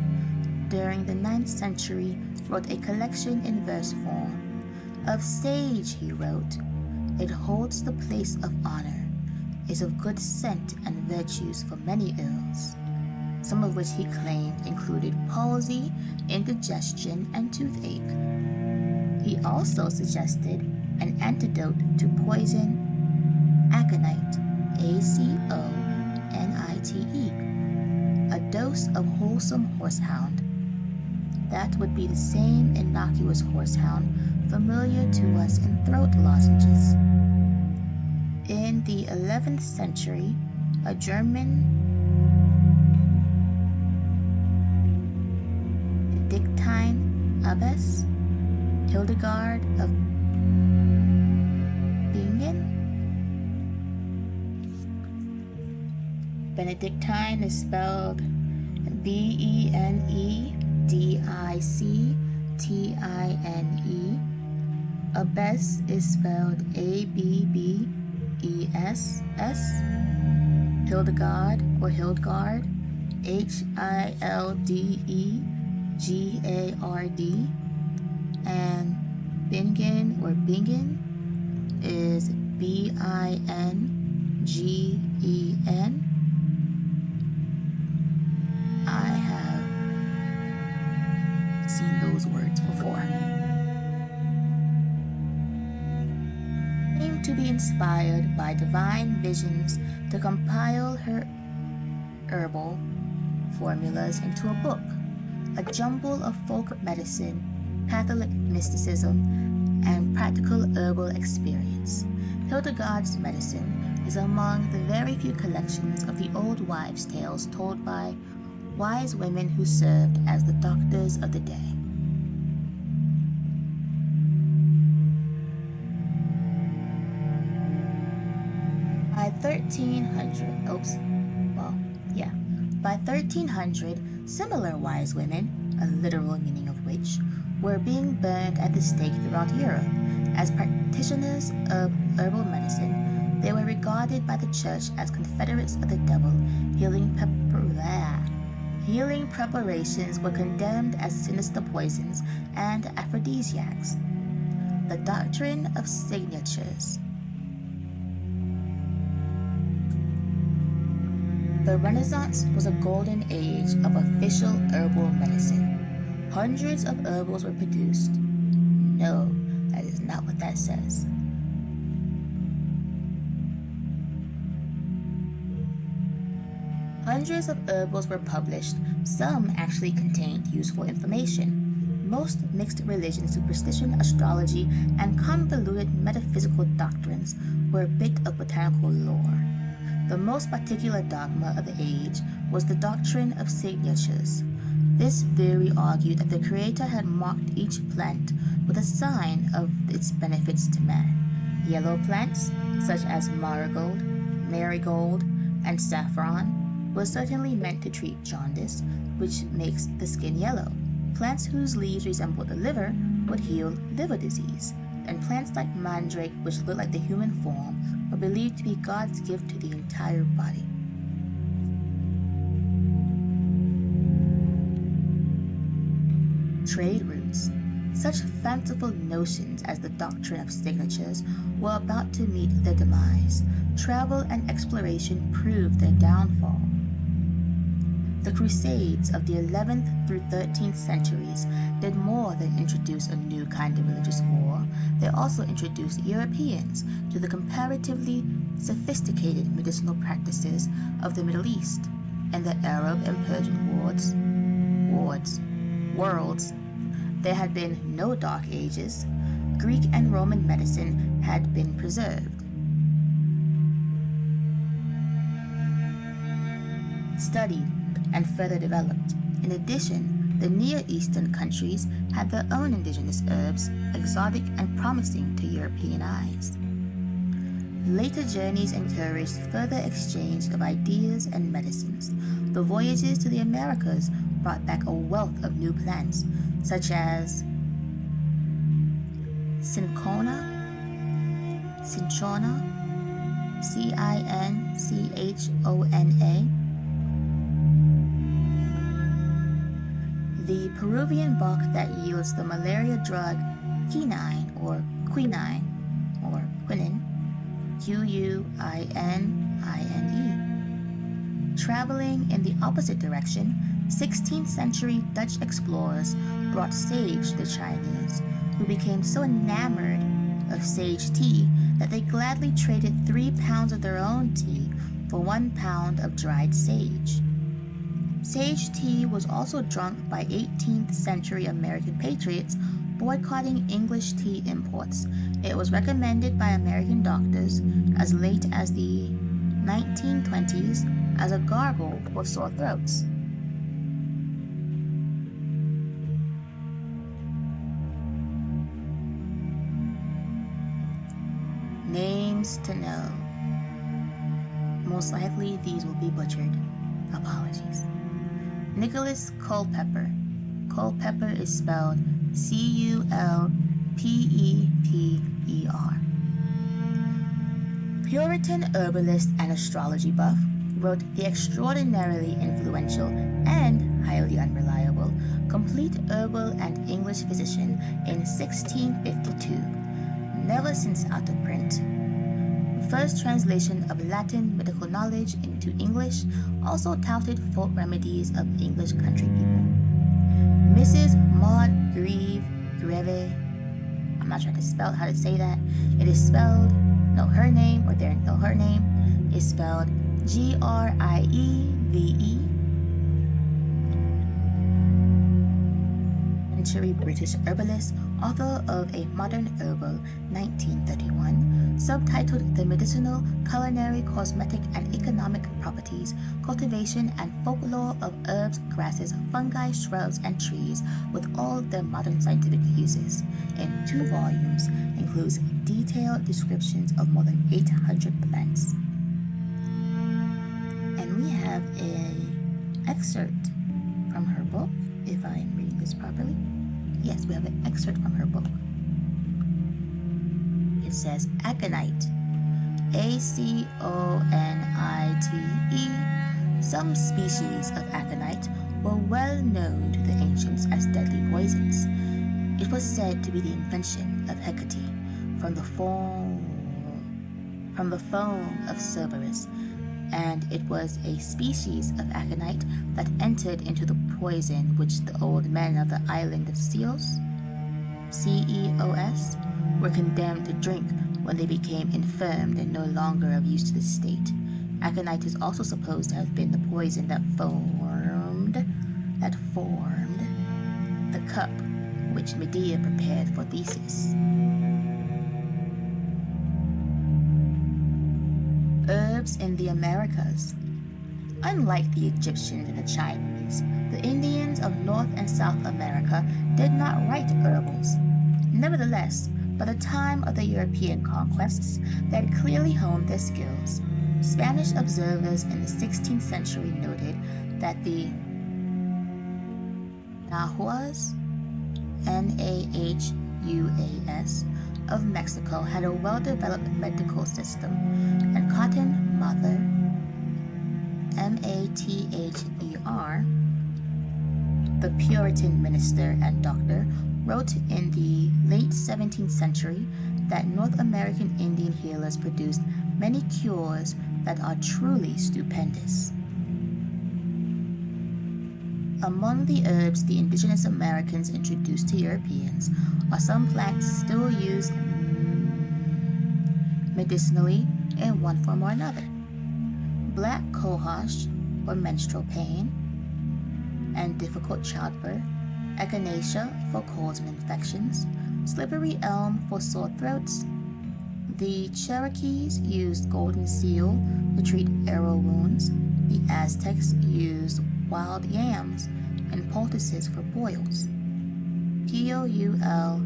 during the 9th century, wrote a collection in verse form. Of sage, he wrote, it holds the place of honor, is of good scent and virtues for many ills, some of which he claimed included palsy, indigestion, and toothache. He also suggested an antidote to poison, aconite, ACONITE, a dose of wholesome horsehound. That would be the same innocuous horsehound familiar to us in throat lozenges. In the 11th century, a German Benedictine abbess, Hildegard of Bingen. Benedictine is spelled Benedictine. Abbess is spelled ABBESS. Hildegard or Hildegard, HILDEGARD. And Bingen or Bingen is BINGEN. I have seen those words before. Aimed to be inspired by divine visions to compile her herbal formulas into a book, a jumble of folk medicine, Catholic mysticism, and practical herbal experience. Hildegard's medicine is among the very few collections of the old wives' tales told by wise women who served as the doctors of the day. By 1300, similar wise women, a literal meaning of which, were being burned at the stake throughout Europe. As practitioners of herbal medicine, they were regarded by the church as confederates of the devil, healing Healing preparations were condemned as sinister poisons and aphrodisiacs. The doctrine of signatures. The Renaissance was a golden age of official herbal medicine. Hundreds of herbals were produced. No, that is not what that says. Hundreds of herbals were published. Some actually contained useful information. Most mixed religion, superstition, astrology, and convoluted metaphysical doctrines were a bit of botanical lore. The most particular dogma of the age was the doctrine of signatures. This theory argued that the Creator had marked each plant with a sign of its benefits to man. Yellow plants, such as marigold, and saffron, were certainly meant to treat jaundice, which makes the skin yellow. Plants whose leaves resembled the liver would heal liver disease, and plants like mandrake, which looked like the human form, were believed to be God's gift to the entire body. Trade routes. Such fanciful notions as the doctrine of signatures were about to meet their demise. Travel and exploration proved their downfall. The Crusades of the 11th through 13th centuries did more than introduce a new kind of religious war. They also introduced Europeans to the comparatively sophisticated medicinal practices of the Middle East and the Arab and Persian worlds. There had been no Dark Ages. Greek and Roman medicine had been preserved. Studied and further developed. In addition, the Near Eastern countries had their own indigenous herbs, exotic and promising to European eyes. Later journeys encouraged further exchange of ideas and medicines. The voyages to the Americas brought back a wealth of new plants, such as cinchona, Cinchona, the Peruvian bark that yields the malaria drug quinine, quinine, Traveling in the opposite direction, 16th century Dutch explorers brought sage to the Chinese, who became so enamored of sage tea that they gladly traded 3 pounds of their own tea for 1 pound of dried sage. Sage tea was also drunk by 18th century American patriots boycotting English tea imports. It was recommended by American doctors as late as the 1920s as a gargle for sore throats. Names to know. Most likely these will be butchered. Apologies. Nicholas Culpeper. Culpeper is spelled Culpepper. Puritan herbalist and astrology buff, wrote the extraordinarily influential and highly unreliable Complete Herbal and English Physician in 1652, never since out of print. The first translation of Latin medical knowledge into English also touted folk remedies of English country people. Mrs. Maud Greve, I'm not trying to spell how to say that. It is spelled, her name is spelled Grieve. Century British herbalist, author of A Modern Herbal, 1931, subtitled The Medicinal, Culinary, Cosmetic, and Economic Properties, Cultivation, and Folklore of Herbs, Grasses, Fungi, Shrubs, and Trees with all their modern scientific uses. In 2 volumes, includes detailed descriptions of more than 800 plants. And we have an excerpt from her book, if I am reading this properly. Yes, we have an excerpt from her book. It says aconite, ACONITE, Some species of aconite were well known to the ancients as deadly poisons. It was said to be the invention of Hecate from the foam of Cerberus, and it was a species of aconite that entered into the poison which the old men of the island of Ceos, Ceos, were condemned to drink when they became infirmed and no longer of use to the state. Aconite is also supposed to have been the poison that formed the cup which Medea prepared for Theseus. Herbs in the Americas. Unlike the Egyptians and the Chinese, the Indians of North and South America did not write herbals. Nevertheless, by the time of the European conquests, they had clearly honed their skills. Spanish observers in the 16th century noted that the Nahuas, Nahuas, of Mexico had a well-developed medical system, and Cotton Mather, Mather, the Puritan minister and doctor, wrote in the late 17th century that North American Indian healers produced many cures that are truly stupendous. Among the herbs the indigenous Americans introduced to Europeans are some plants still used medicinally in one form or another. Black cohosh for menstrual pain and difficult childbirth, echinacea for colds and infections, slippery elm for sore throats. The Cherokees used golden seal to treat arrow wounds. The Aztecs used wild yams and poultices for boils. Poultices.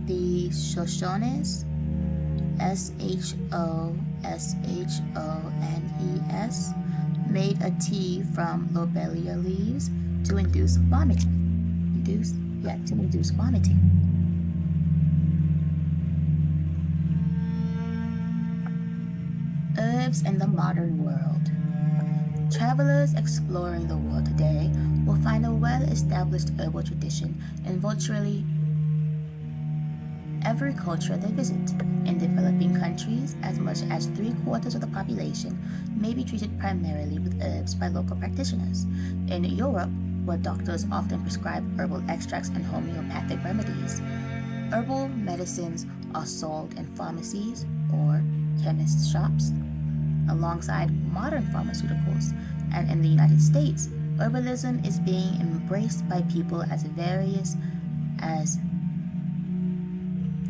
The Shoshones, Shoshones, made a tea from lobelia leaves to induce vomiting. Herbs in the modern world. Travelers exploring the world today will find a well-established herbal tradition in virtually every culture they visit. In developing countries, as much as 3/4 of the population may be treated primarily with herbs by local practitioners. In Europe, where doctors often prescribe herbal extracts and homeopathic remedies, herbal medicines are sold in pharmacies or chemist shops alongside modern pharmaceuticals, and in the United States, herbalism is being embraced by people as various as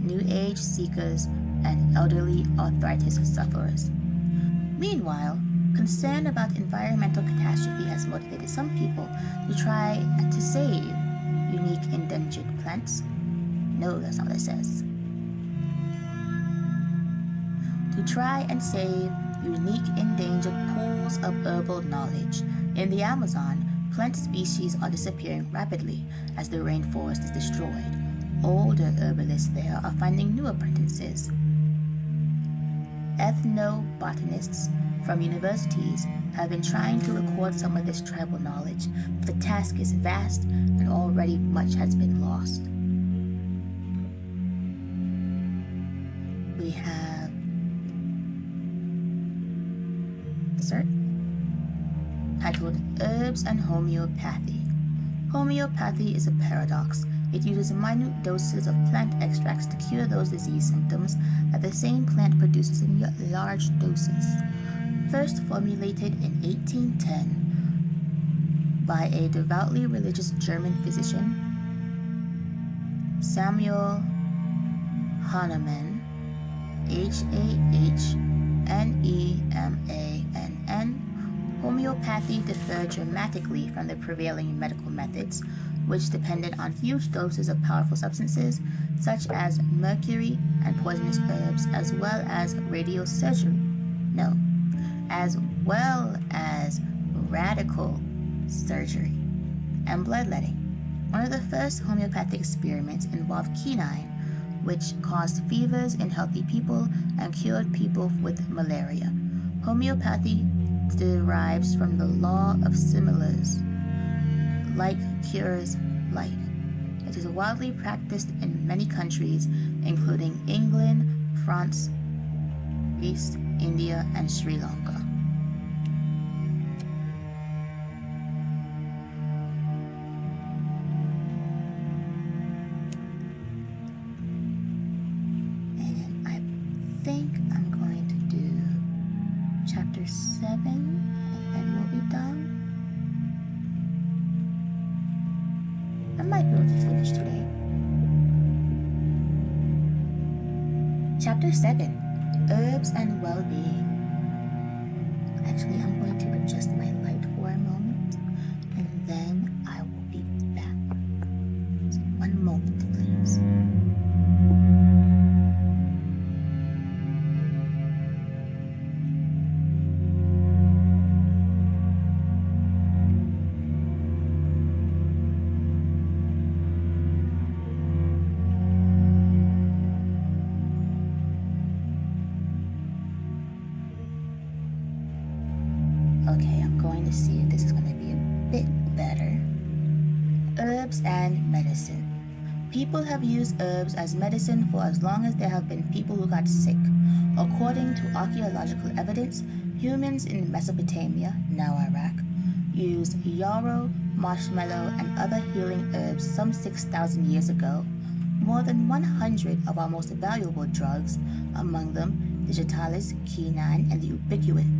New Age seekers and elderly arthritis sufferers. Meanwhile, concern about environmental catastrophe has motivated some people to try to save unique endangered plants. No, that's not what it says. To try and save unique endangered pools of herbal knowledge. In the Amazon, plant species are disappearing rapidly as the rainforest is destroyed. Older herbalists there are finding new apprentices. Ethnobotanists from universities have been trying to record some of this tribal knowledge, but the task is vast and already much has been lost. We have titled Herbs and Homeopathy. Homeopathy is a paradox. It uses minute doses of plant extracts to cure those disease symptoms that the same plant produces in large doses. First formulated in 1810 by a devoutly religious German physician, Samuel Hahnemann, Hahnemann, homeopathy differed dramatically from the prevailing medical methods, which depended on huge doses of powerful substances such as mercury and poisonous herbs, as well as radical surgery and bloodletting. One of the first homeopathic experiments involved quinine, which caused fevers in healthy people and cured people with malaria. Homeopathy derives from the law of similars. Like cures like. It is widely practiced in many countries, including England, France, Greece, India, and Sri Lanka. And I think I'm going to do chapter 7, and then we'll be done. I might be able to finish today. Chapter 7, Herbs and Well-Being. Actually, I'm going to adjust my light for a moment, and then I will be back. So 1 moment, please. Okay, I'm going to see if this is going to be a bit better. Herbs and medicine. People have used herbs as medicine for as long as there have been people who got sick. According to archaeological evidence, humans in Mesopotamia, now Iraq, used yarrow, marshmallow, and other healing herbs some 6,000 years ago. More than 100 of our most valuable drugs, among them digitalis, quinine, and the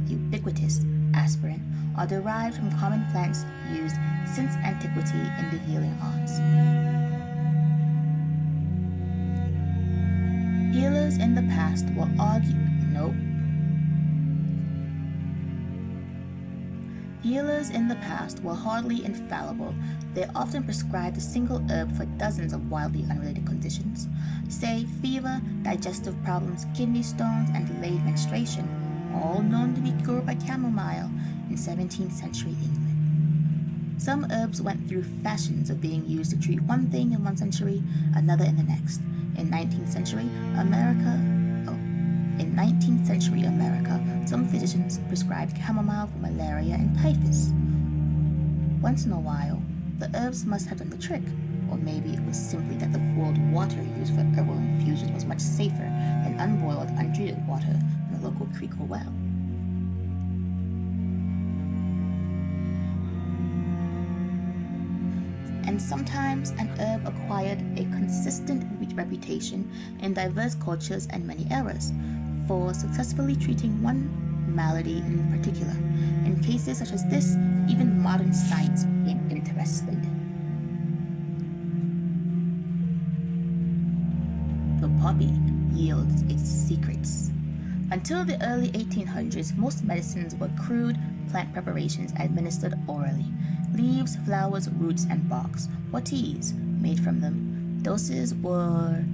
ubiquitous aspirin, are derived from common plants used since antiquity in the healing arts. Healers in the past were Healers in the past were hardly infallible. They often prescribed a single herb for dozens of wildly unrelated conditions, say fever, digestive problems, kidney stones, and delayed menstruation, all known to be cured by chamomile in 17th century England. Some herbs went through fashions of being used to treat one thing in one century, another in the next. In 19th century America, some physicians prescribed chamomile for malaria and typhus. Once in a while, the herbs must have done the trick, or maybe it was simply that the boiled water used for herbal infusions was much safer than unboiled, untreated water in a local creek or well. And sometimes an herb acquired a consistent reputation in diverse cultures and many eras for successfully treating one malady in particular. In cases such as this, even modern science became interested. The poppy yields its secrets. Until the early 1800s, most medicines were crude plant preparations administered orally. Leaves, flowers, roots, and barks, or teas made from them. Doses were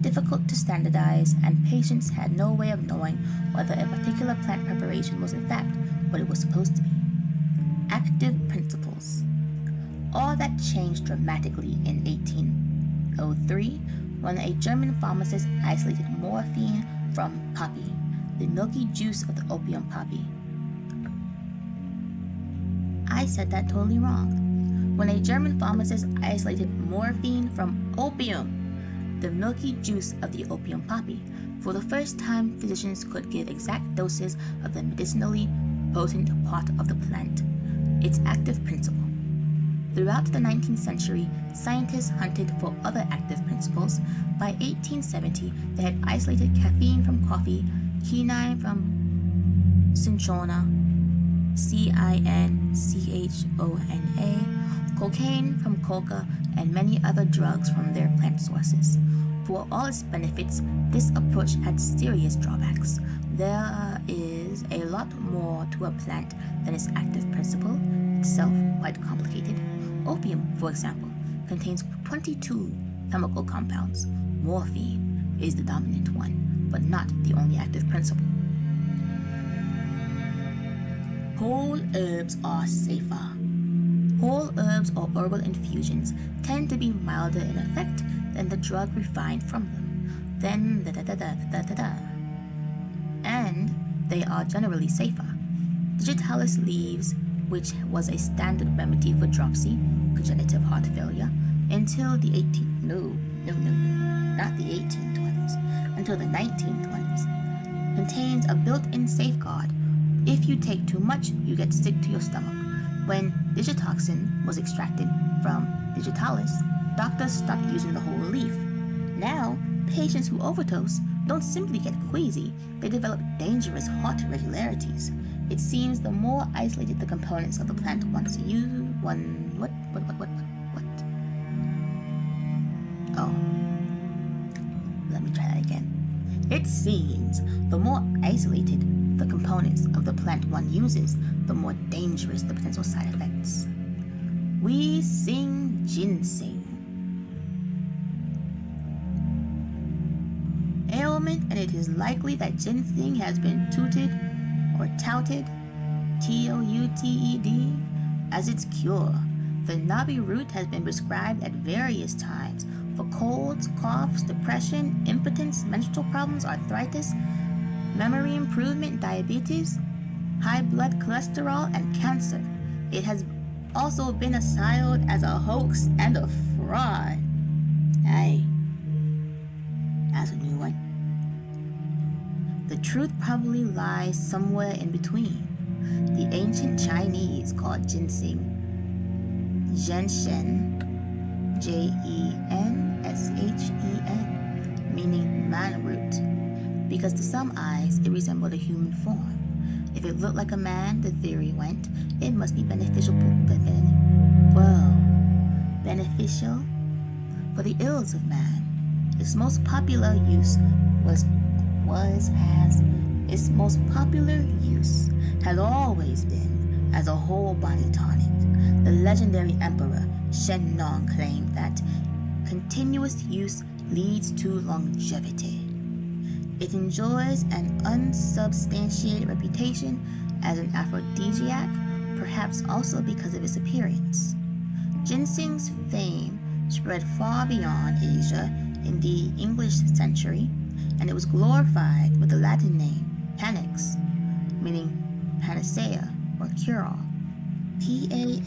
difficult to standardize, and patients had no way of knowing whether a particular plant preparation was in fact what it was supposed to be. Active principles. All that changed dramatically in 1803 when a German pharmacist isolated morphine from poppy, the milky juice of the opium poppy. I said that totally wrong. When a German pharmacist isolated morphine from opium, the milky juice of the opium poppy, for the first time physicians could give exact doses of the medicinally potent part of the plant, its active principle. Throughout the 19th century, scientists hunted for other active principles. By 1870, they had isolated caffeine from coffee, quinine from cinchona, cinchona, cocaine from coca, and many other drugs from their plant sources. For all its benefits, this approach had serious drawbacks. There is a lot more to a plant than its active principle, itself quite complicated. Opium, for example, contains 22 chemical compounds. Morphine is the dominant one, but not the only active principle. Whole herbs are safer. Whole herbs or herbal infusions tend to be milder in effect than the drug refined from them. And they are generally safer. Digitalis leaves, which was a standard remedy for dropsy, congenital heart failure, until the 1920s, contains a built-in safeguard. If you take too much, you get sick to your stomach. When digitoxin was extracted from digitalis, doctors stopped using the whole leaf. Now, patients who overdose don't simply get queasy, they develop dangerous heart irregularities. It seems the more isolated the components of the plant what? Oh, let me try that again. It seems the more isolated the components of the plant one uses, the more dangerous the potential side effects. We sing ginseng. Ailment, and it is likely that ginseng has been touted, T-O-U-T-E-D, as its cure. The nabi root has been prescribed at various times for colds, coughs, depression, impotence, menstrual problems, arthritis, memory improvement, diabetes, high blood cholesterol, and cancer. It has also been assailed as a hoax and a fraud. Aye, that's a new one. The truth probably lies somewhere in between. The ancient Chinese called ginseng Genshen, Genshen, meaning man root, because to some eyes it resembled a human form. If it looked like a man, the theory went, it must be beneficial for the ills of man. Its most popular use has always been as a whole body tonic. The legendary emperor Shen Nong claimed that continuous use leads to longevity. It enjoys an unsubstantiated reputation as an aphrodisiac, perhaps also because of its appearance. Ginseng's fame spread far beyond Asia in the English century, and it was glorified with the Latin name Panax, meaning panacea or cure-all. P-A-N-A-C-E-A.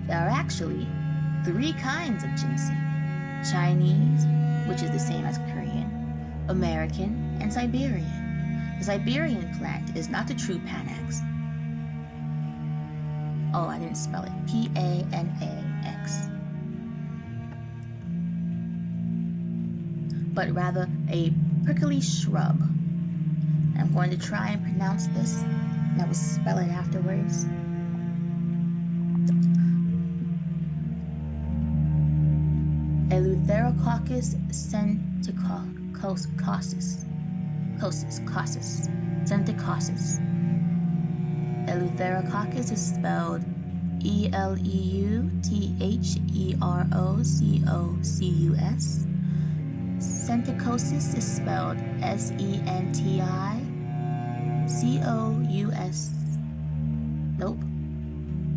There are actually 3 kinds of ginseng: Chinese, which is the same as Korean, American, and Siberian. The Siberian plant is not the true Panax. Oh, I didn't spell it. P-A-N-A-X. But rather a prickly shrub. I'm going to try and pronounce this, and I will spell it afterwards. Eleutherococcus senticosus. Eleutherococcus is spelled E-L-E-U-T-H-E-R-O-C-O-C-U-S. Senticosus is spelled S-E-N-T-I-C-O-U-S. Nope.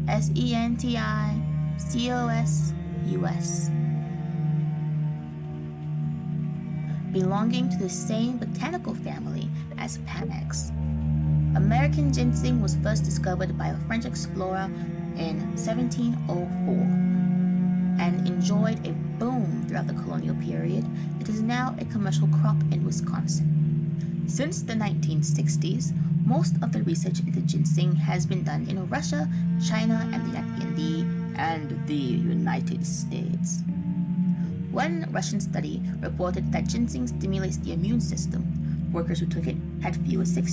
S-E-N-T-I-C-O-S-U-S. Belonging to the same botanical family as Panax. American ginseng was first discovered by a French explorer in 1704 and enjoyed a boom throughout the colonial period. It is now a commercial crop in Wisconsin. Since the 1960s, most of the research into ginseng has been done in Russia, China, and the United States. One Russian study reported that ginseng stimulates the immune system. Workers who took it had fewer sick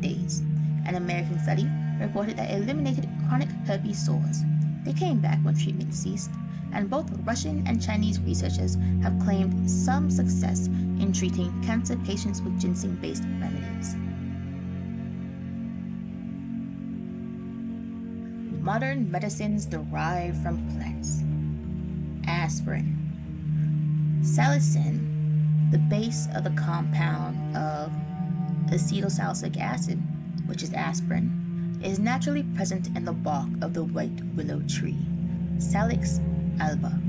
days. An American study reported that it eliminated chronic herpes sores. They came back when treatment ceased, and both Russian and Chinese researchers have claimed some success in treating cancer patients with ginseng-based remedies. Modern medicines derived from plants. Aspirin. Salicin, the base of the compound of acetylsalicylic acid, which is aspirin, is naturally present in the bark of the white willow tree, Salix alba.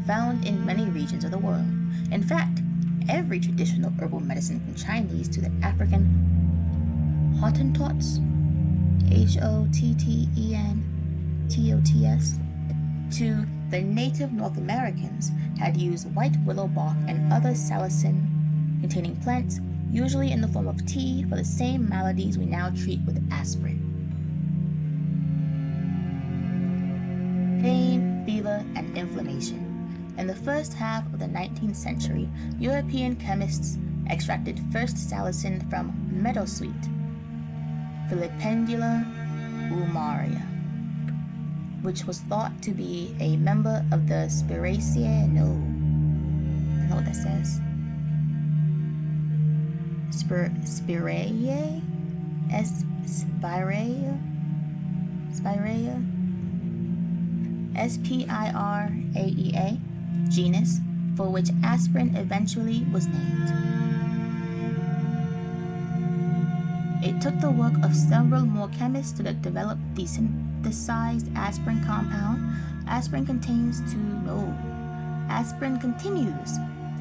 found in many regions of the world. In fact, every traditional herbal medicine from Chinese to the African Hottentots, Hottentots, to the native North Americans had used white willow bark and other salicin-containing plants, usually in the form of tea, for the same maladies we now treat with aspirin. Pain, fever, and inflammation. In the first half of the 19th century, European chemists extracted first salicin from meadowsweet, Filipendula ulmaria, which was thought to be a member of the Spiraceae. No, I don't know what that says. Spiraea? Spiraea? Spiraea, genus, for which aspirin eventually was named. It took the work of several more chemists to develop the synthesized aspirin compound. Aspirin continues to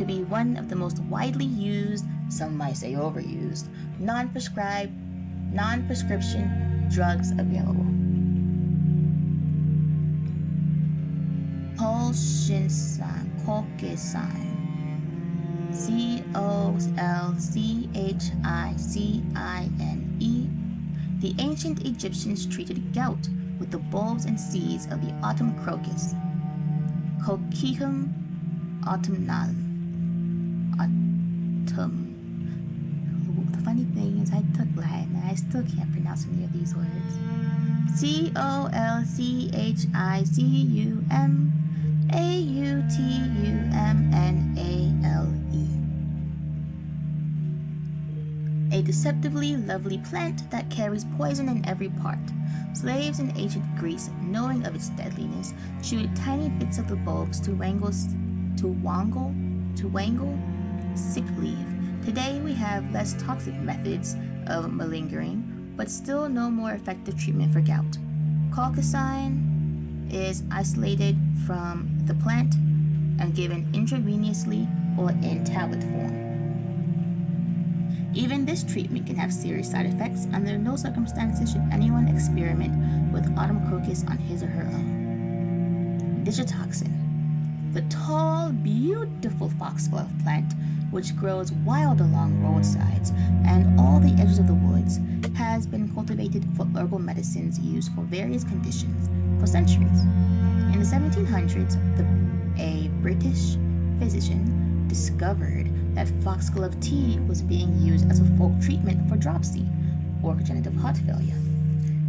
be one of the most widely used, some might say overused, non-prescription drugs available. Colchicine, Colchicine. The ancient Egyptians treated gout with the bulbs and seeds of the autumn crocus, Coquicum autumnale. The funny thing is I took Latin and I still can't pronounce any of these words. Colchicumautumnale. A deceptively lovely plant that carries poison in every part. Slaves in ancient Greece, knowing of its deadliness, chewed tiny bits of the bulbs to wangle sick leaf. Today we have less toxic methods of malingering, but still no more effective treatment for gout. Colchicine is isolated from the plant and given intravenously or in tablet form. Even this treatment can have serious side effects. Under no circumstances should anyone experiment with autumn crocus on his or her own. Digitoxin. The tall, beautiful foxglove plant, which grows wild along roadsides and all the edges of the woods, has been cultivated for herbal medicines used for various conditions for centuries. In the 1700s, a British physician discovered that foxglove tea was being used as a folk treatment for dropsy, or congenital heart failure.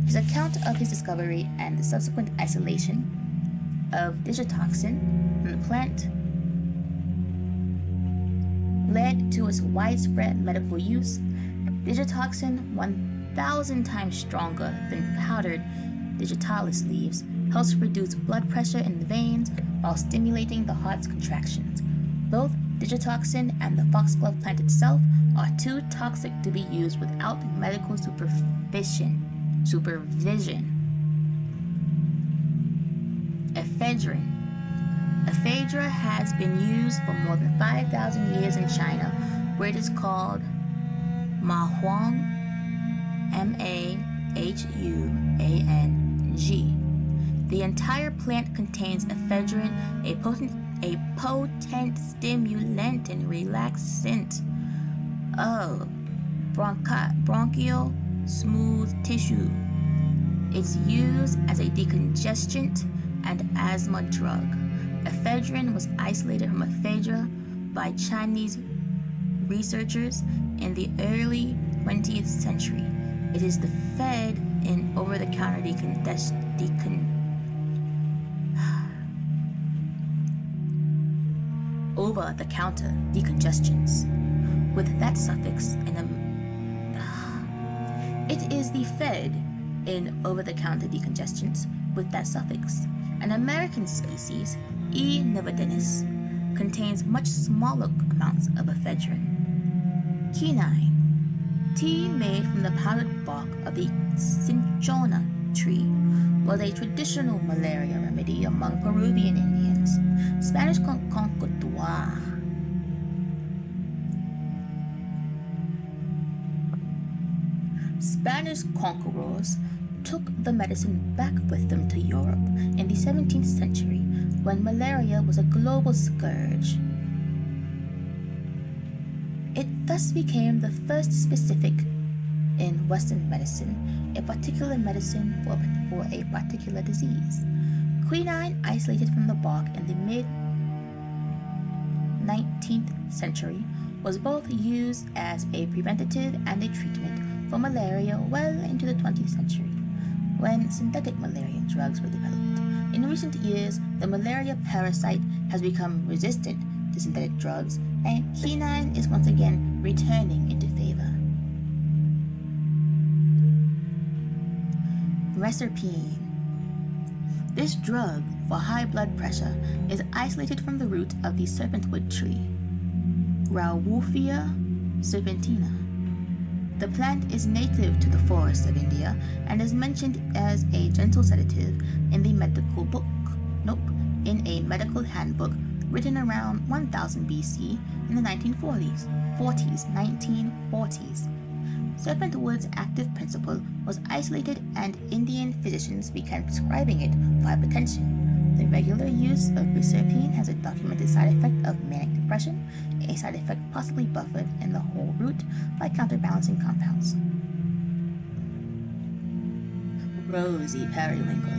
His account of his discovery and the subsequent isolation of digitoxin from the plant led to its widespread medical use. Digitoxin, 1,000 times stronger than powdered digitalis leaves, helps reduce blood pressure in the veins while stimulating the heart's contractions. Both digitoxin and the foxglove plant itself are too toxic to be used without medical supervision. Ephedrine. Ephedra has been used for more than 5,000 years in China, where it is called mahuang, Mahuang. The entire plant contains ephedrine, a potent stimulant and relaxant of bronchial smooth tissue. It's used as a decongestant and asthma drug. Ephedrine was isolated from ephedra by Chinese researchers in the early 20th century. It is the fed in over-the-counter over-the-counter decongestants with that suffix it is the fed in over-the-counter decongestants with that suffix. An American species, E. nivedenus, contains much smaller amounts of ephedrine. Quinine. Tea made from the powdered bark of the cinchona tree was a traditional malaria remedy among Peruvian Indians. Spanish conquerors took the medicine back with them to Europe in the 17th century when malaria was a global scourge. It thus became the first specific in Western medicine, a particular medicine for a particular disease. Quinine, isolated from the bark in the mid-19th century, was both used as a preventative and a treatment for malaria well into the 20th century, when synthetic malaria drugs were developed. In recent years, the malaria parasite has become resistant to synthetic drugs, and quinine is once again returning into favor. Reserpine. This drug for high blood pressure is isolated from the root of the serpentwood tree, Rauwolfia serpentina. The plant is native to the forests of India and is mentioned as a gentle sedative in a medical handbook written around 1000 BC in the 1940s. Serpentwood's active principle was isolated, and Indian physicians began prescribing it for hypertension. The regular use of reserpine has a documented side effect of manic depression, a side effect possibly buffered in the whole root by counterbalancing compounds. Rosy periwinkle.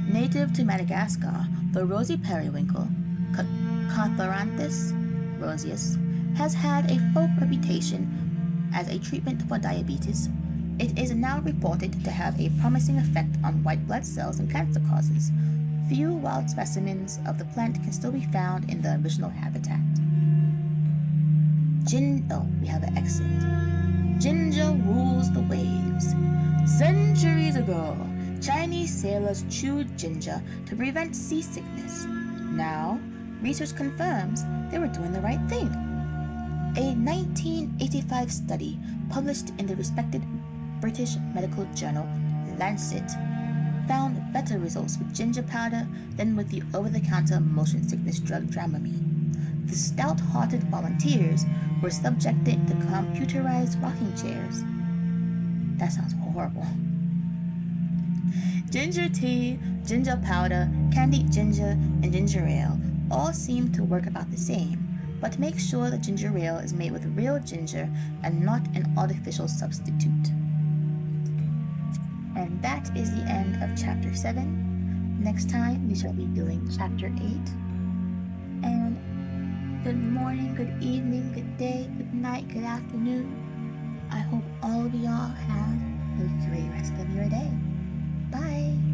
Native to Madagascar, the rosy periwinkle, Catharanthus roseus, has had a folk reputation as a treatment for diabetes. It is now reported to have a promising effect on white blood cells and cancer causes. Few wild specimens of the plant can still be found in the original habitat. We have an accent. Ginger rules the waves. Centuries ago, Chinese sailors chewed ginger to prevent seasickness. Now, research confirms they were doing the right thing. A 1985 study published in the respected British medical journal Lancet found better results with ginger powder than with the over-the-counter motion sickness drug Dramamine. The stout-hearted volunteers were subjected to computerized rocking chairs. That sounds horrible. Ginger tea, ginger powder, candied ginger, and ginger ale all seem to work about the same, but make sure the ginger ale is made with real ginger and not an artificial substitute. And that is the end of Chapter 7. Next time, we shall be doing Chapter 8. And good morning, good evening, good day, good night, good afternoon. I hope all of y'all have a great rest of your day. Bye!